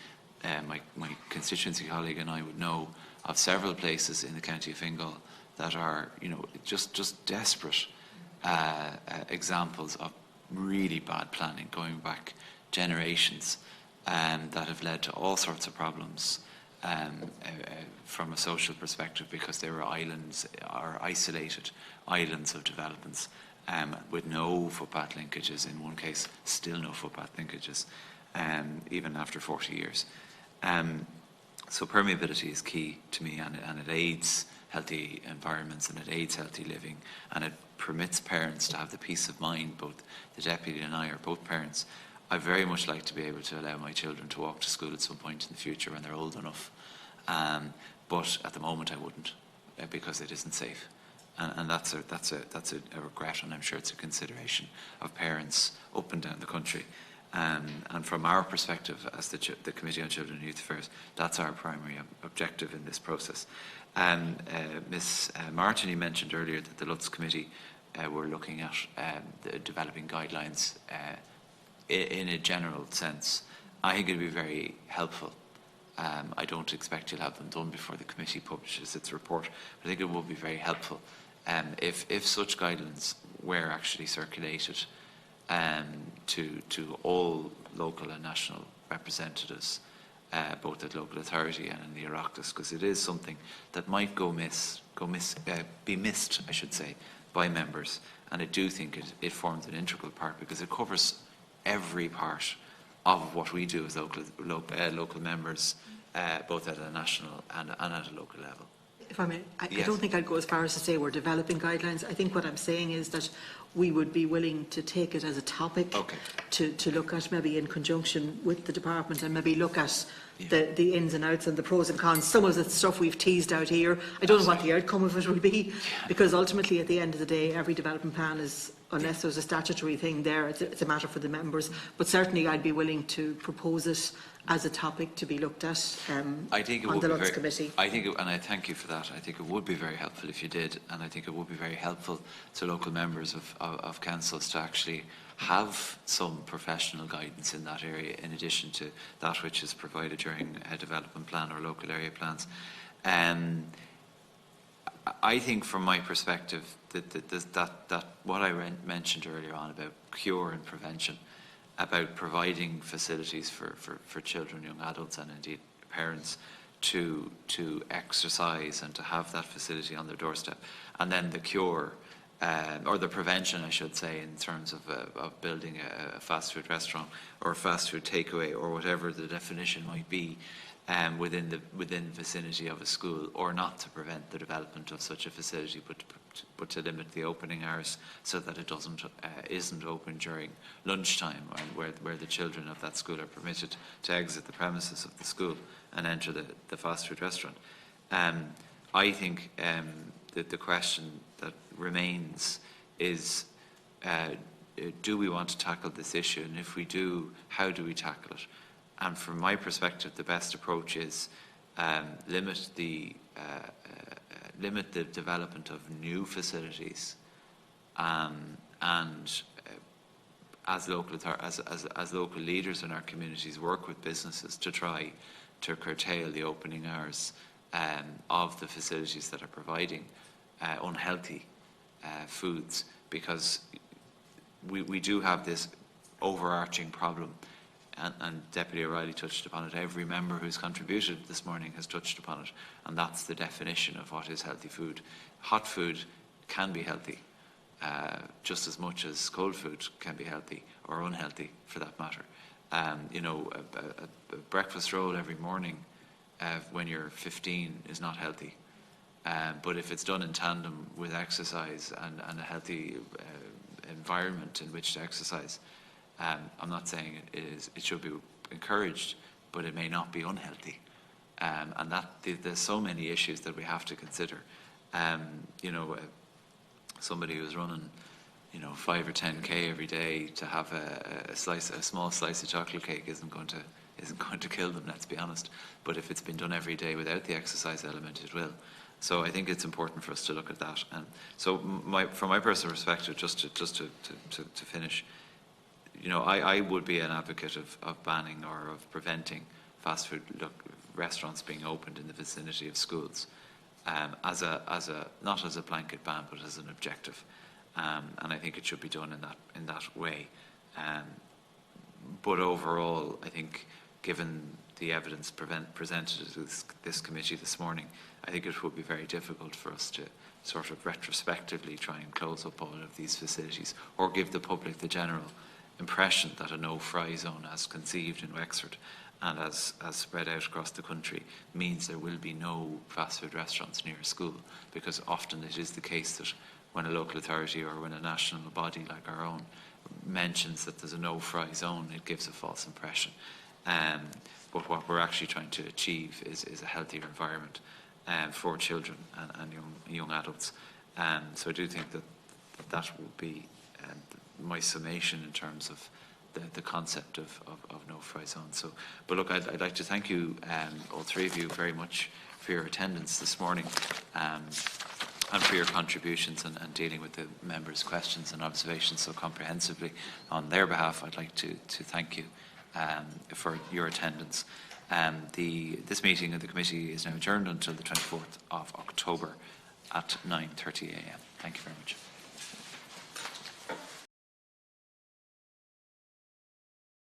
My constituency colleague and I would know of several places in the county of Fingal that are, you know, just desperate examples of really bad planning going back generations, that have led to all sorts of problems from a social perspective, because they were islands or isolated islands of developments with no footpath linkages. In one case, still no footpath linkages, even after 40 years. So permeability is key to me, and it aids healthy environments, and it aids healthy living, and it permits parents to have the peace of mind. Both the Deputy and I are both parents. I very much like to be able to allow my children to walk to school at some point in the future when they're old enough. But at the moment I wouldn't, because it isn't safe. And that's a regret, and I'm sure it's a consideration of parents up and down the country. And from our perspective as the Committee on Children and Youth Affairs, that's our primary objective in this process. Ms Martin, you mentioned earlier that the Lutz Committee were looking at developing guidelines in a general sense. I think it would be very helpful. I don't expect you'll have them done before the committee publishes its report, but I think it would be very helpful if such guidelines were actually circulated to all local and national representatives, both at local authority and in the Oireachtas, because it is something that might be missed, I should say, by members. And I do think it forms an integral part, because it covers every part of what we do as local members, both at a national and at a local level. If I may, I Yes. don't think I'd go as far as to say we're developing guidelines. I think what I'm saying is that we would be willing to take it as a topic to look at, maybe in conjunction with the department, and maybe look at the ins and outs and the pros and cons. Some of the stuff we've teased out here, I don't know what the outcome of it will be, because ultimately at the end of the day, every development plan is, unless there's a statutory thing there, it's a matter for the members. But certainly I'd be willing to propose it as a topic to be looked at I think it on would the be Lutz very, Committee. and I thank you for that. I think it would be very helpful if you did, and I think it would be very helpful to local members of councils to actually have some professional guidance in that area, in addition to that which is provided during a development plan or local area plans. I think, from my perspective, that what I mentioned earlier on about cure and prevention, about providing facilities for children, young adults, and indeed parents to exercise and to have that facility on their doorstep, and then the cure, or the prevention, I should say, in terms of building a fast food restaurant or a fast food takeaway, or whatever the definition might be, within the vicinity of a school, or not to prevent the development of such a facility, but to limit the opening hours so that it isn't open during lunchtime, where the children of that school are permitted to exit the premises of the school and enter the fast food restaurant. I think that the question that remains is, do we want to tackle this issue? And if we do, how do we tackle it? And from my perspective, the best approach is limit the development of new facilities, and as local leaders in our communities, work with businesses to try to curtail the opening hours of the facilities that are providing unhealthy foods, because we do have this overarching problem. And Deputy O'Reilly touched upon it. Every member who's contributed this morning has touched upon it, and that's the definition of what is healthy food. Hot food can be healthy, just as much as cold food can be healthy, or unhealthy for that matter. A breakfast roll every morning when you're 15 is not healthy, but if it's done in tandem with exercise and a healthy environment in which to exercise, I'm not saying it should be encouraged, but it may not be unhealthy. And there's so many issues that we have to consider. Somebody who's running, 5 or 10k every day, to have a small slice of chocolate cake isn't going to kill them, let's be honest. But if it's been done every day without the exercise element, it will. So I think it's important for us to look at that. And so, from my personal perspective, just to finish, I would be an advocate of banning or of preventing fast food restaurants being opened in the vicinity of schools, not as a blanket ban, but as an objective. And I think it should be done in that way. But overall, I think, given the evidence presented to this committee this morning, I think it would be very difficult for us to sort of retrospectively try and close up all of these facilities or give the public the general impression that a no-fry zone as conceived in Wexford and as spread out across the country means there will be no fast food restaurants near a school, because often it is the case that when a local authority or when a national body like our own mentions that there's a no-fry zone, it gives a false impression. But what we're actually trying to achieve is a healthier environment for children and young adults. So I do think that will be my summation in terms of the concept of no-fry zone. So, but look, I'd like to thank you, all three of you, very much for your attendance this morning and for your contributions and dealing with the members' questions and observations so comprehensively. On their behalf, I'd like to thank you for your attendance. This meeting of the committee is now adjourned until the 24th of October at 9:30 a.m. Thank you very much.